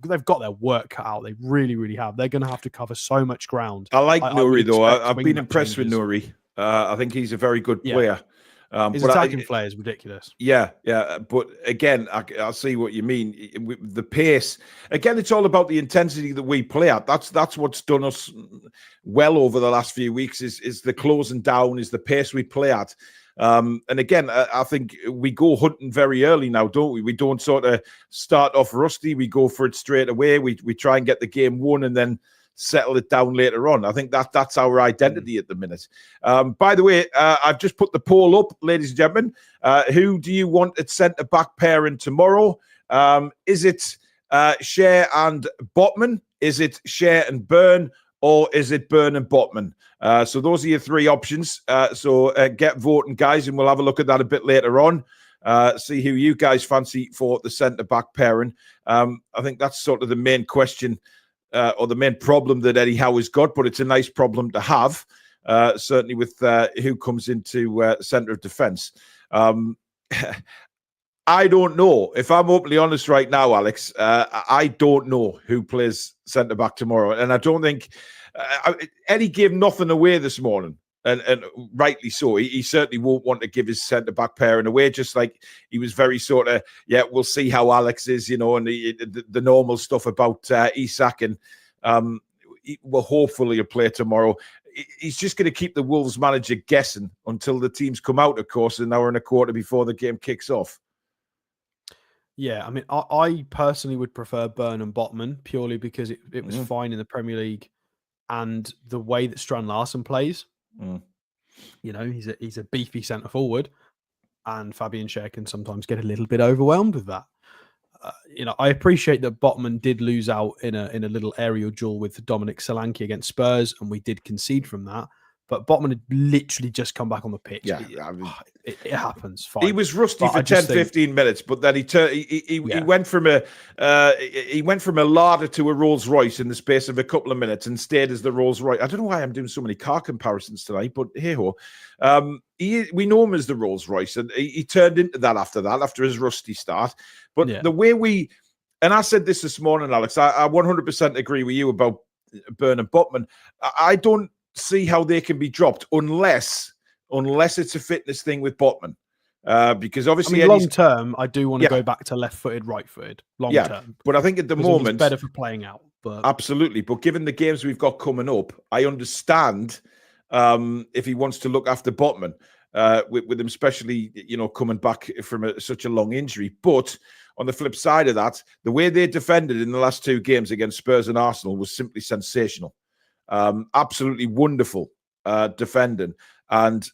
they've got their work cut out. They really have. They're going to have to cover so much ground. I like Nuri, though. I've been impressed with Nuri. I think he's a very good player. His attacking play is ridiculous. Yeah. But again, I see what you mean. The pace. Again, it's all about the intensity that we play at. That's what's done us well over the last few weeks. Is the closing down, is the pace we play at. And again, I think we go hunting very early now, don't we? We don't sort of start off rusty. We go for it straight away. We try and get the game won and then settle it down later on. I think that's our identity at the minute. By the way, I've just put the poll up, ladies and gentlemen. Who do you want at centre-back pairing tomorrow? Is it Share and Botman? Is it Share and Burn? Or is it Burn and Botman? So those are your 3 options. So get voting, guys, and we'll have a look at that a bit later on. See who you guys fancy for the centre-back pairing. I think that's sort of the main question or the main problem that Eddie Howe has got, but it's a nice problem to have, certainly with who comes into centre of defence. I don't know. If I'm openly honest right now, Alex, I don't know who plays centre-back tomorrow. And I don't think... Eddie gave nothing away this morning, and rightly so. He certainly won't want to give his centre-back pairing away, just like he was very sort of, we'll see how Alex is, you know, and the normal stuff about Isak, and well, hopefully he'll play tomorrow. He's just going to keep the Wolves manager guessing until the teams come out, of course, an hour and a quarter before the game kicks off. Yeah, I mean, I personally would prefer Burn and Botman purely because it was fine in the Premier League, and the way that Strand Larsen plays, you know, he's a beefy centre forward, and Fabian Schär can sometimes get a little bit overwhelmed with that. You know, I appreciate that Botman did lose out in a little aerial duel with Dominic Solanke against Spurs, and we did concede from that. But Botman had literally just come back on the pitch. Yeah, it happens. Fine. He was rusty for 10, 15 minutes, but then he went from a Lada to a Rolls Royce in the space of a couple of minutes and stayed as the Rolls Royce. I don't know why I'm doing so many car comparisons tonight, but hey ho. We know him as the Rolls Royce, and he turned into that after his rusty start. But the way and I said this morning, Alex, I 100% agree with you about Burn and Botman. I don't see how they can be dropped unless it's a fitness thing with Botman. Because obviously, long term, I do want to go back to left-footed, right-footed. Long term, but I think at the moment it's better for playing out. But absolutely, but given the games we've got coming up, I understand if he wants to look after Botman with him, especially coming back from such a long injury. But on the flip side of that, the way they defended in the last 2 games against Spurs and Arsenal was simply sensational. Absolutely wonderful defending. And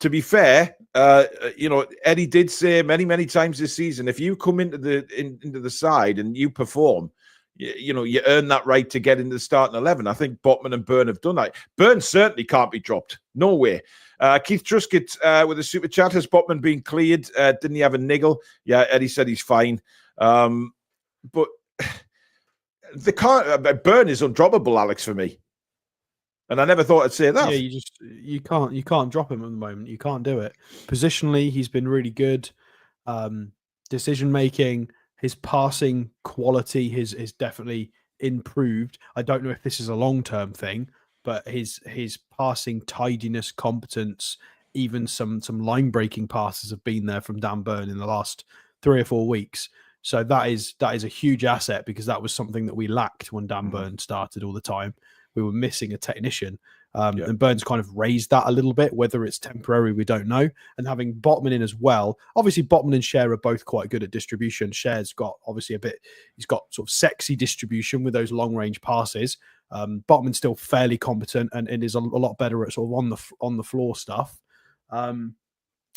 to be fair, Eddie did say many times this season, if you come into the side and you perform, you earn that right to get into the starting 11. I think Botman and Byrne have done that. Byrne certainly can't be dropped. No way. Keith Truscott with a super chat. Has Botman been cleared? Didn't he have a niggle? Yeah, Eddie said he's fine. But the Byrne is undroppable, Alex, for me. And I never thought I'd say that. Yeah, you can't drop him at the moment. You can't do it. Positionally, he's been really good. Decision making, his passing quality is definitely improved. I don't know if this is a long-term thing, but his passing tidiness, competence, even some line breaking passes have been there from Dan Byrne in the last 3 or 4 weeks. So that is a huge asset, because that was something that we lacked when Dan Byrne started all the time. We were missing a technician. And Byrne's kind of raised that a little bit. Whether it's temporary, we don't know. And having Botman in as well. Obviously, Botman and Cher are both quite good at distribution. Cher's got obviously he's got sort of sexy distribution with those long range passes. Botman's still fairly competent and is a lot better at sort of on the floor stuff.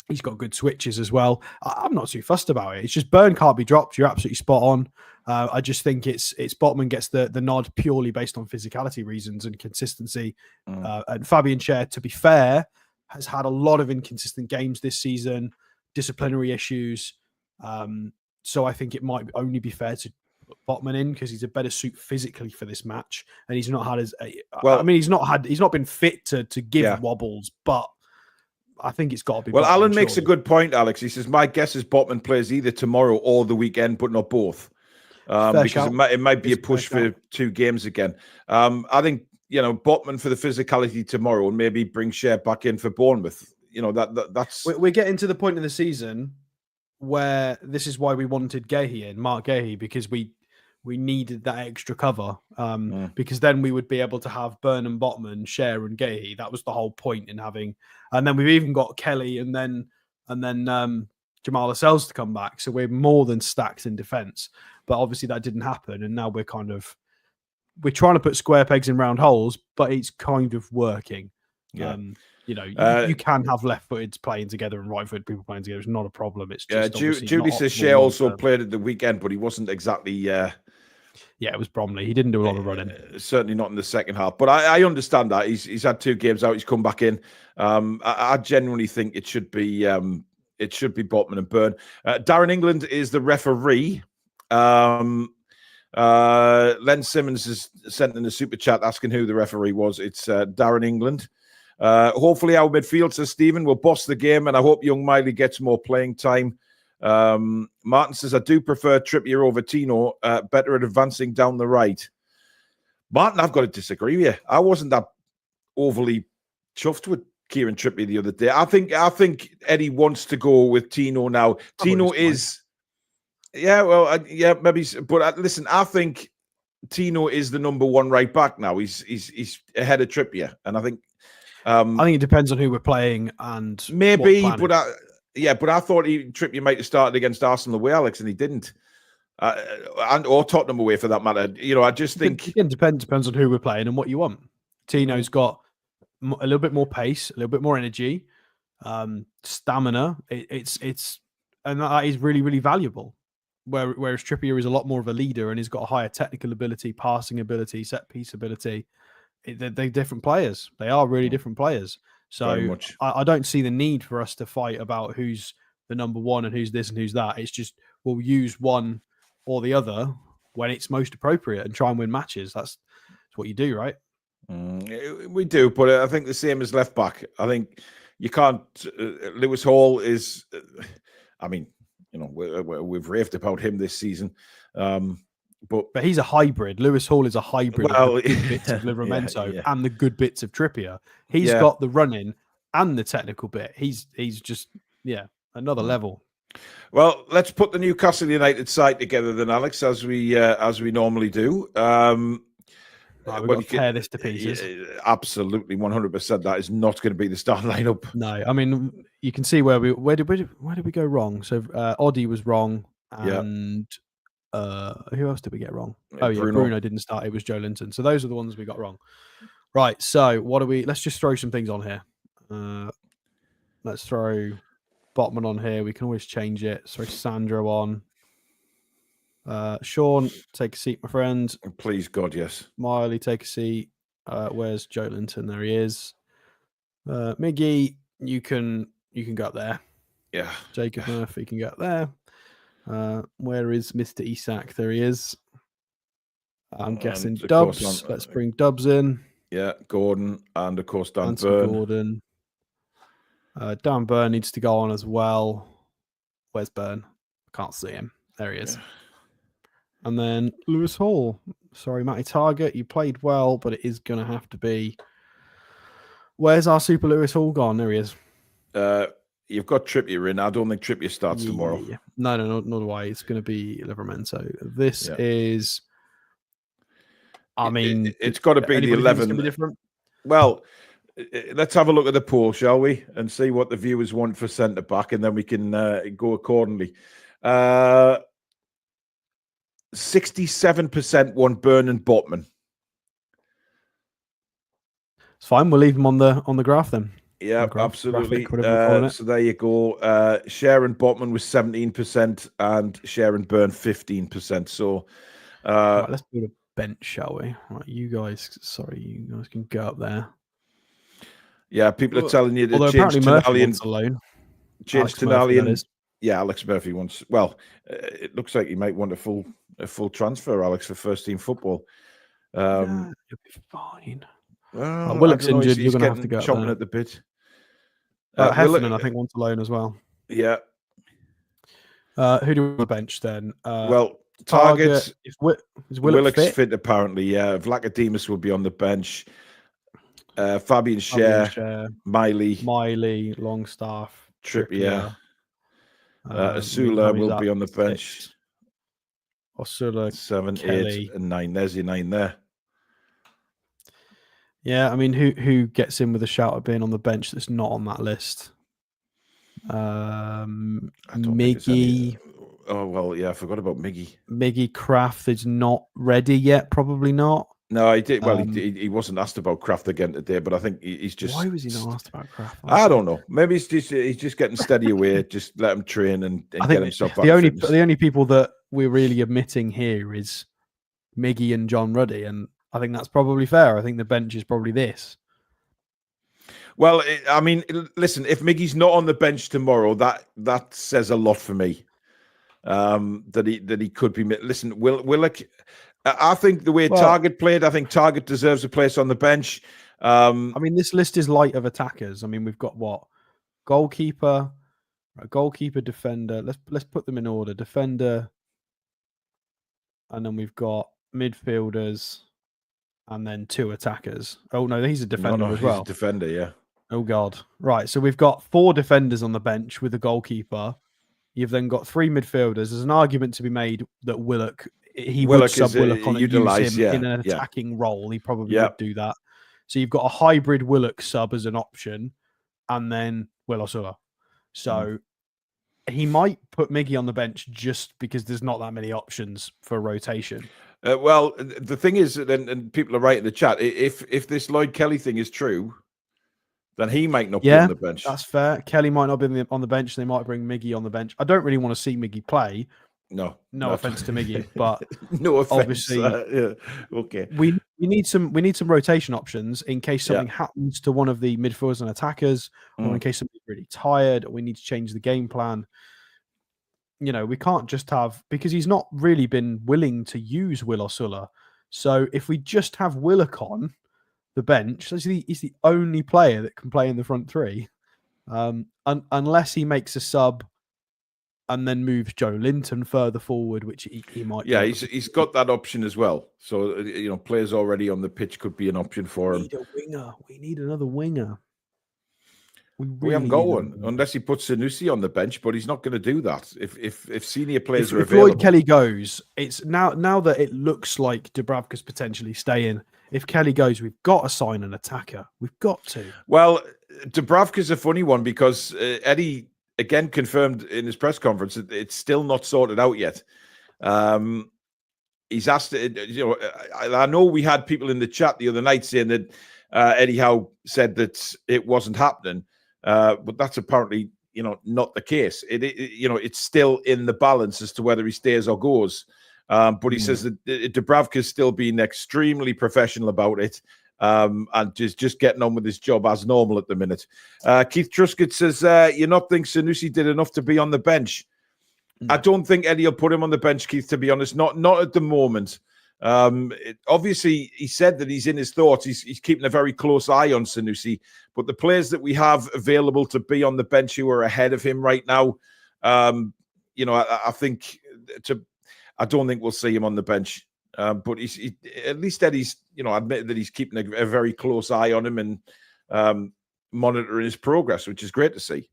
He's got good switches as well. I'm not too fussed about it. It's just Byrne can't be dropped. You're absolutely spot on. I just think it's Botman gets the nod purely based on physicality reasons and consistency. And Fabian Cher, to be fair, has had a lot of inconsistent games this season, disciplinary issues. So I think it might only be fair to put Botman in because he's a better suit physically for this match, and he's not had he's not been fit to give wobbles, but I think it's got to be. Well, Botman, Alan makes a good point, Alex. He says, my guess is Botman plays either tomorrow or the weekend, but not both. Because it might be a push for 2 games again. I think, Botman for the physicality tomorrow and maybe bring Cher back in for Bournemouth. That's... We're getting to the point in the season where this is why we wanted Mark Gahey, because we needed that extra cover. Because then we would be able to have Byrne and Botman, Cher and Gahey. That was the whole point in having... And then we've even got Kelly and then Jamal Lascelles to come back. So we're more than stacked in defence. But obviously that didn't happen. And now we're trying to put square pegs in round holes, but it's kind of working. Yeah. You can have left-footed playing together and right-footed people playing together. It's not a problem. It's just Judy says Cher also played at the weekend, but he wasn't exactly... Yeah, it was Bromley. He didn't do a lot of running. Certainly not in the second half. But I understand that. He's had 2 games out. He's come back in. I genuinely think it should be Botman and Byrne. Darren England is the referee. Len Simmons has sent in a super chat asking who the referee was. It's Darren England. Hopefully our midfield, says Stephen, will boss the game, and I hope young Miley gets more playing time. Martin says, I do prefer Trippier over Tino, better at advancing down the right. Martin, I've got to disagree with you. I wasn't that overly chuffed with Kieran Trippier the other day. I think Eddie wants to go with Tino now. Tino is... maybe. But listen, I think Tino is the number 1 right back now. He's ahead of Trippier, and I think it depends on who we're playing and maybe. But I thought Trippier might have started against Arsenal away, Alex, and he didn't, or Tottenham away for that matter. I just think it depends on who we're playing and what you want. Tino's got a little bit more pace, a little bit more energy, stamina. It's and that is really, really valuable. Whereas Trippier is a lot more of a leader and he's got a higher technical ability, passing ability, set piece ability. They're different players. They are really different players. So I don't see the need for us to fight about who's the number 1 and who's this and who's that. It's just we'll use one or the other when it's most appropriate and try and win matches. That's what you do, right? We do, but I think the same as left back. I think you can't... Lewis Hall is... we've raved about him this season. But he's a hybrid. Lewis Hall is a hybrid of the good bits of Livramento and the good bits of Trippier. He's got the running and the technical bit. He's just another level. Well, let's put the Newcastle United side together then, Alex, as we normally do. We've got to tear this to pieces. Absolutely, 100%. That is not going to be the starting lineup. No, I mean you can see where did we go wrong? So Oddie was wrong, and who else did we get wrong? Bruno didn't start. It was Joe Linton. So those are the ones we got wrong. Right. So what do we? Let's just throw some things on here. Let's throw Botman on here. We can always change it. Throw Sandro on. Sean, take a seat, my friend. Please, God, yes. Miley, take a seat. Where's Joe Linton? There he is. Miggy, you can go up there. Yeah. Jacob Murphy can go up there. Where is Mr. Isak? There he is. I'm guessing Dubs. Let's bring Dubs in. Yeah, Gordon, and of course Dan Burn. Gordon. Dan Burn needs to go on as well. Where's Burn? Can't see him. There he is. Yeah. And then Lewis Hall. Sorry, Matty Target. You played well, but it is going to have to be. Where's our Super Lewis Hall gone? There he is. You've got Trippier in. I don't think Trippier starts tomorrow. Yeah. No, nor do I. It's going to be Livramento. This is. I mean, it's got to be the 11. Different? Well, let's have a look at the poll, shall we? And see what the viewers want for centre back, and then we can go accordingly. 67% want Burn and Botman. It's fine. We'll leave them on the graph then. Yeah, absolutely. So there you go. Sharon Botman was 17% and Sharon Burn 15%. So right, let's build a bench, shall we? Right, you guys can go up there. Yeah, people are telling you to change Tonali alone. Change Tonali. Yeah, Alex Murphy wants. Well, it looks like he might want a full transfer, Alex, for first team football. You'll be fine. Well, Willock's injured. You're going to have to go chomping at the bit. Heffernan, I think, wants a loan as well. Yeah. Who do we want to bench then? Well, Target. Is Willock's fit? Apparently, yeah. Vlachodimos will be on the bench. Fabian Schär, Miley, Longstaff, Trippier. Asula will be on the bench. Asula, 7, Kelly. 8, and 9. There's your 9 there. Yeah, I mean, who gets in with a shout at being on the bench that's not on that list? Miggy. Oh, well, yeah, I forgot about Miggy. Miggy Kraft is not ready yet, probably not. No, he did. Well, he wasn't asked about Kraft again today, but I think he's just. Why was he not asked about Kraft? I don't know. Maybe he's just getting steady away. Just let him train and get himself back. The only people that we're really admitting here is Miggy and John Ruddy, and I think that's probably fair. I think the bench is probably this. Well, I mean, listen, if Miggy's not on the bench tomorrow, that says a lot for me. That he could be. Listen, Willock. I think the way Target played, I think Target deserves a place on the bench. I mean, this list is light of attackers. I mean, we've got goalkeeper, defender. Let's put them in order. Defender, and then we've got midfielders, and then 2 attackers. Oh no, he's a defender as well. He's a defender, yeah. Oh God, right. So we've got 4 defenders on the bench with a goalkeeper. You've then got 3 midfielders. There's an argument to be made that Willock would sub Willock on and use him in an attacking role. He probably would do that. So you've got a hybrid Willock sub as an option, and then Willock. So he might put Miggy on the bench just because there's not that many options for rotation. Well, the thing is, and people are right in the chat, if this Lloyd Kelly thing is true, then he might not be on the bench. That's fair. Kelly might not be on the bench. They might bring Miggy on the bench. I don't really want to see Miggy play. No offense to Miggy, but no offense. Obviously, okay. We need some rotation options in case something happens to one of the midfielders and attackers, or in case somebody's really tired, or we need to change the game plan. You know, we can't just have, because he's not really been willing to use Will Osula. So if we just have Willock on the bench, he's the only player that can play in the front 3, unless he makes a sub. and then moves Joe Linton further forward, which he might. Yeah, he's got that option as well. So players already on the pitch could be an option for him. We need a winger. We need another winger. We haven't got one unless he puts Sanusi on the bench, but he's not going to do that. If senior players are available. If Lloyd Kelly goes, it's now that it looks like Dubravka's potentially staying. If Kelly goes, we've got to sign an attacker. We've got to. Well, Dubravka's a funny one because Eddie again confirmed in his press conference that it's still not sorted out yet. He's asked, I know we had people in the chat the other night saying that Eddie Howe said that it wasn't happening. But that's apparently, not the case. It's still in the balance as to whether he stays or goes. But he says that Dubravka's still being extremely professional about it, and just getting on with his job as normal at the minute. Keith Truscott says, "You not think Sanusi did enough to be on the bench?" I don't think Eddie will put him on the bench, Keith. To be honest, not at the moment. Obviously, he said that he's in his thoughts. He's keeping a very close eye on Sanusi. But the players that we have available to be on the bench who are ahead of him right now, I think I don't think we'll see him on the bench. But at least Eddie's, admitted that he's keeping a very close eye on him and monitoring his progress, which is great to see.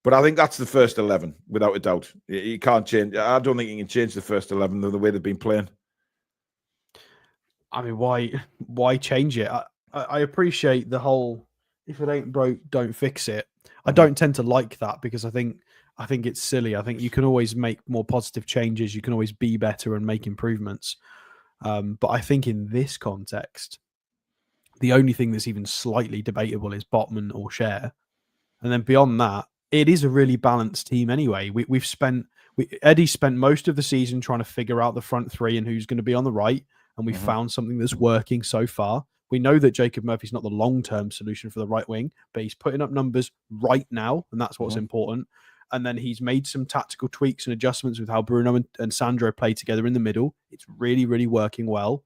But I think that's the first 11, without a doubt. You can't change. I don't think you can change the first 11 the way they've been playing. I mean, why change it? I appreciate the whole, if it ain't broke, don't fix it. I don't tend to like that because I think it's silly. I think you can always make more positive changes. You can always be better and make improvements. But I think in this context, the only thing that's even slightly debatable is Botman or Share. And then beyond that, it is a really balanced team anyway. Eddie spent most of the season trying to figure out the front three and who's going to be on the right, and we found something that's working so far. We know that Jacob Murphy's not the long-term solution for the right wing, but he's putting up numbers right now, and that's what's important. And then he's made some tactical tweaks and adjustments with how Bruno and Sandro play together in the middle. It's really, really working well.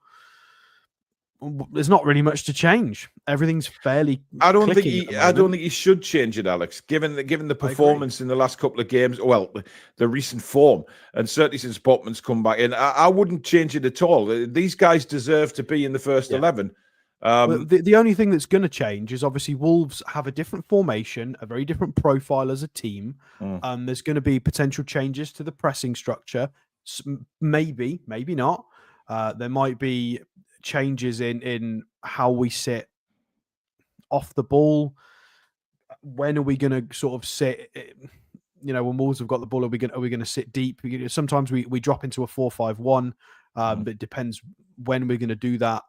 There's not really much to change. Everything's fairly. I don't think he should change it, Alex. Given the performance in the last couple of games, well, the recent form, and certainly since Botman's come back in, I wouldn't change it at all. These guys deserve to be in the first 11. The only thing that's going to change is obviously Wolves have a different formation, a very different profile as a team. There's going to be potential changes to the pressing structure. Maybe not. There might be changes in how we sit off the ball. When are we going to sort of sit? When Wolves have got the ball, are we going to sit deep? Sometimes we drop into a 4-5-1. But it depends when we're going to do that.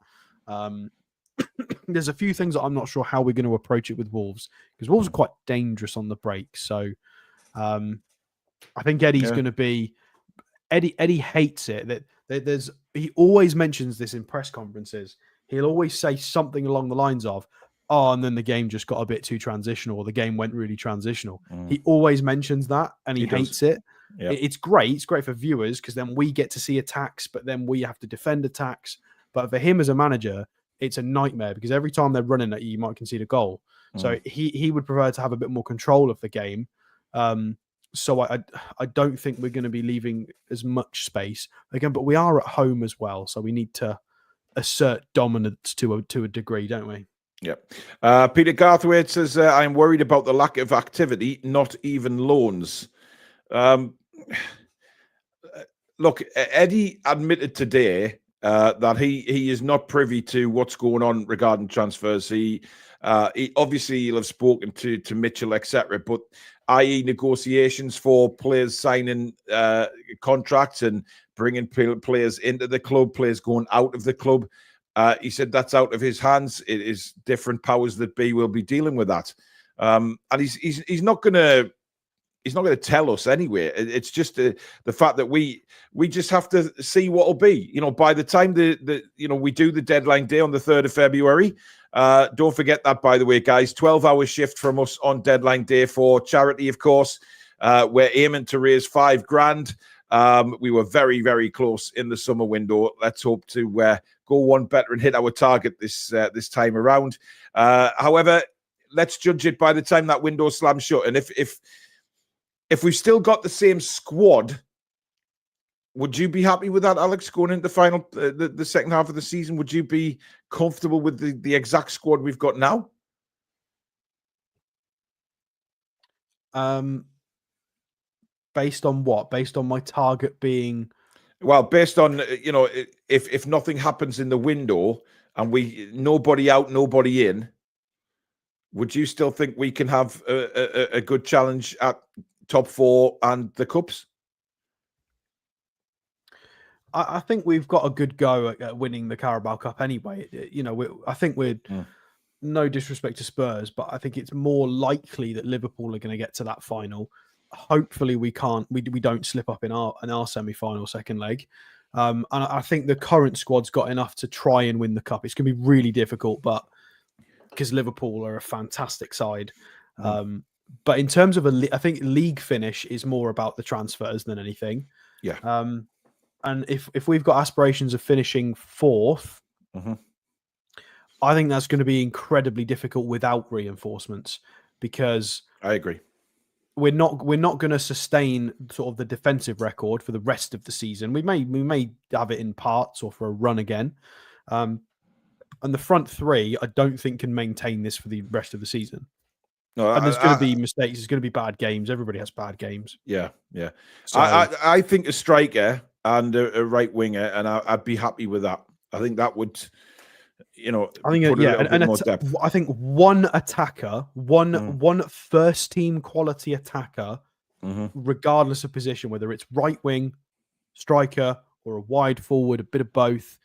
There's a few things that I'm not sure how we're going to approach it with Wolves, because Wolves are quite dangerous on the break. So I think Eddie's going to be. Eddie hates it. That he always mentions this in press conferences. He'll always say something along the lines of, "Oh, and then the game just got a bit too transitional, or the game went really transitional." He always mentions that, and he hates it. Yep. It's great. It's great for viewers because then we get to see attacks, but then we have to defend attacks. But for him as a manager, it's a nightmare because every time they're running at you, you might concede a goal. So he would prefer to have a bit more control of the game. So I don't think we're going to be leaving as much space again, but we are at home as well, so we need to assert dominance to a degree, don't we? Yeah. Peter Garthwaite says, "I'm worried about the lack of activity, not even loans." Look, Eddie admitted today that he is not privy to what's going on regarding transfers. He obviously he'll have spoken to Mitchell, etc., but i.e. negotiations for players signing contracts and bringing players into the club, players going out of the club. He said that's out of his hands. It is different powers that be will be dealing with that. And he's not going to tell us anyway. It's just the fact that we just have to see what will be. By the time we do the deadline day on the 3rd of February. Don't forget that, by the way, guys. 12-hour shift from us on deadline day for charity, of course. We're aiming to raise $5,000. We were very, very close in the summer window. Let's hope to go one better and hit our target this time around. However, let's judge it by the time that window slams shut. And if if we've still got the same squad, would you be happy with that, Alex, going into the second half of the season? Would you be comfortable with the exact squad we've got now? Based on what? Based on my target being... Well, based on, if nothing happens in the window and nobody out, nobody in, would you still think we can have a good challenge at top 4 and the Cups? I think we've got a good go at winning the Carabao Cup anyway. I think we're... No disrespect to Spurs, but I think it's more likely that Liverpool are going to get to that final. Hopefully, we don't slip up in our semi-final second leg. And I think the current squad's got enough to try and win the cup. It's going to be really difficult, but because Liverpool are a fantastic side. But in terms of I think league finish is more about the transfers than anything. Yeah. And if we've got aspirations of finishing 4th. I think that's going to be incredibly difficult without reinforcements, because I agree. We're not going to sustain sort of the defensive record for the rest of the season. We may have it in parts or for a run again. And the front 3, I don't think can maintain this for the rest of the season. No, and there's going to be mistakes. There's going to be bad games. Everybody has bad games. Yeah. So, I think a striker and a right winger, and I'd be happy with that. I think that would... I think more depth. I think one attacker, one first team quality attacker, regardless of position, whether it's right wing, striker, or a wide forward, a bit of both.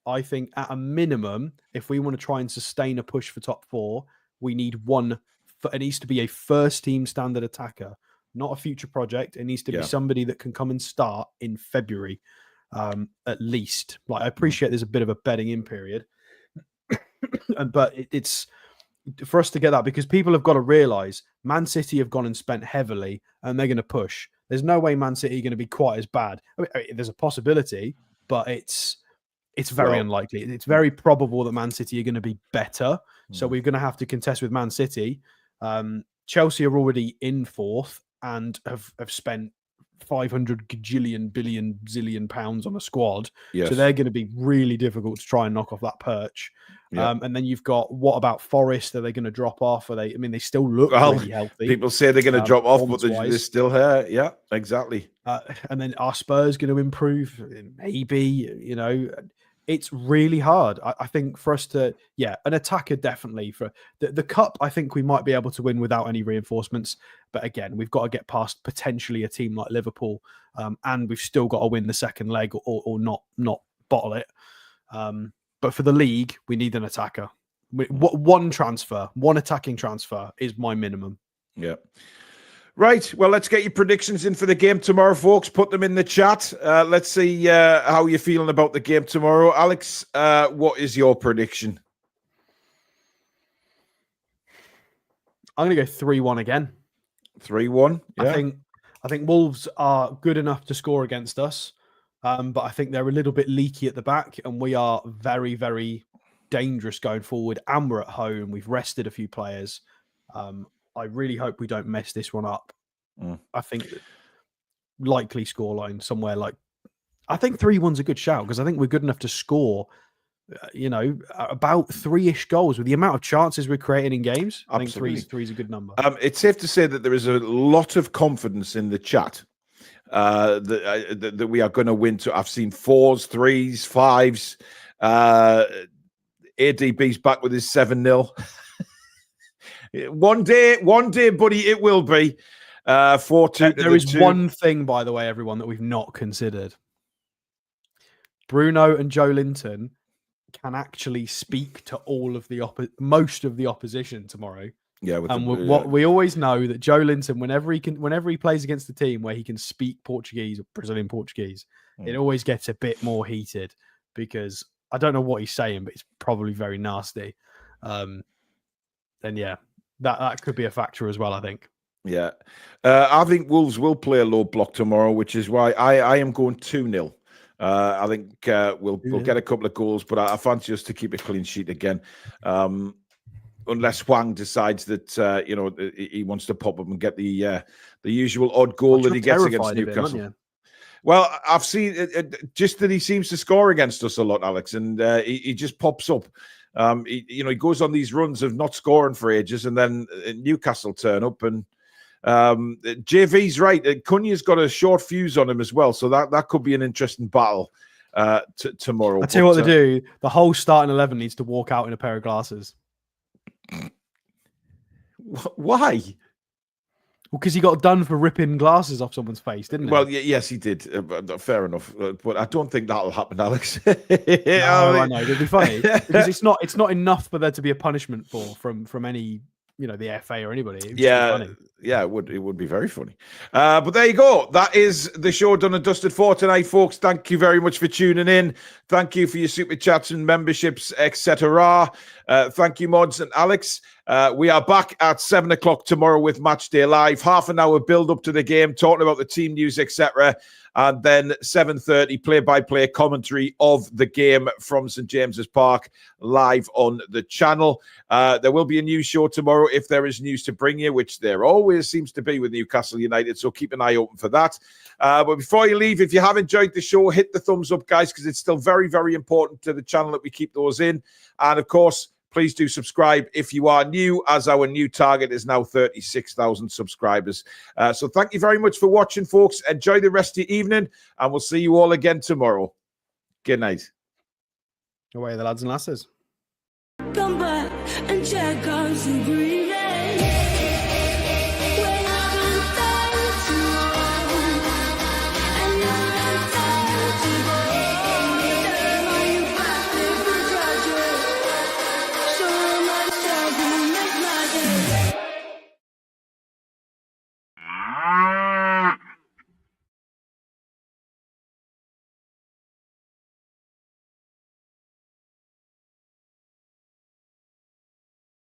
I think at a minimum, if we want to try and sustain a push for top 4, we need one. It needs to be a first team standard attacker, not a future project. It needs to be somebody that can come and start in February, at least. Like, I appreciate there's a bit of a bedding in period. But it's for us to get that, because people have got to realize Man City have gone and spent heavily and they're going to push. There's no way Man City are going to be quite as bad. I mean, there's a possibility, but it's very unlikely. It's very probable that Man City are going to be better. So we're going to have to contest with Man City. Chelsea are already in 4th and have spent 500 gajillion billion zillion pounds on a squad. Yes. So they're going to be really difficult to try and knock off that perch. And then you've got, what about Forest? Are they going to drop off? They still look really healthy. People say they're going to drop off, but they're still here. Yeah, exactly. And then are Spurs going to improve? Maybe, it's really hard. I think for us to, an attacker definitely. For the cup, I think we might be able to win without any reinforcements. But again, we've got to get past potentially a team like Liverpool, and we've still got to win the second leg or not bottle it. But for the league, we need an attacker. One attacking transfer is my minimum. Yeah. Right. Well, let's get your predictions in for the game tomorrow, folks. Put them in the chat. Let's see how you're feeling about the game tomorrow. Alex, what is your prediction? I'm going to go 3-1 again. 3-1? Yeah. I think Wolves are good enough to score against us. But I think they're a little bit leaky at the back, and we are very, very dangerous going forward. And we're at home. We've rested a few players. I really hope we don't mess this one up. I think likely scoreline somewhere like... I think 3-1's a good shout, because I think we're good enough to score, about 3-ish goals with the amount of chances we're creating in games. I Absolutely. think three is a good number. It's safe to say that there is a lot of confidence in the chat. That we are going to win. I've seen 4s, 3s, 5s. ADB's back with his 7-0. One day, buddy, it will be 4-2. There is one thing, by the way, everyone, that we've not considered. Bruno and Joe Linton can actually speak to all of most of the opposition tomorrow. Yeah, what we always know that Joe Linton, whenever he plays against a team where he can speak Portuguese or Brazilian Portuguese, it always gets a bit more heated, because I don't know what he's saying, but it's probably very nasty. And yeah, that could be a factor as well, I think. Yeah, I think Wolves will play a low block tomorrow, which is why I am going 2-0. I think we'll get a couple of goals, but I fancy us to keep a clean sheet again. unless Hwang decides that he wants to pop up and get the usual odd goal that he gets against Newcastle. Well, I've seen just that he seems to score against us a lot, Alex, and he just pops up. He goes on these runs of not scoring for ages, and then Newcastle turn up, and JV's right. Cunha's got a short fuse on him as well, so that could be an interesting battle tomorrow. I tell you what they do: the whole starting 11 needs to walk out in a pair of glasses. Why? Well, because he got done for ripping glasses off someone's face, didn't he? Well, yes, he did. Fair enough, but I don't think that'll happen, Alex. No, I know it'd be funny because it's not enough for there to be a punishment from any the FA or anybody. Yeah, it would be very funny. But there you go. That is the show done and dusted for tonight, folks. Thank you very much for tuning in. Thank you for your super chats and memberships, etc. Thank you, Mods and Alex. We are back at 7 o'clock tomorrow with Match Day Live. Half an hour build up to the game, talking about the team news, etc. And then 7:30 play-by-play commentary of the game from St. James's Park live on the channel. There will be a news show tomorrow if there is news to bring you, which there always seems to be with Newcastle United. So keep an eye open for that. But before you leave, if you have enjoyed the show, hit the thumbs up, guys, because it's still very, very important to the channel that we keep those in. And of course, please do subscribe if you are new, as our new target is now 36,000 subscribers. So thank you very much for watching, folks. Enjoy the rest of your evening, and we'll see you all again tomorrow. Good night. Away the lads and lasses. Come back and check out some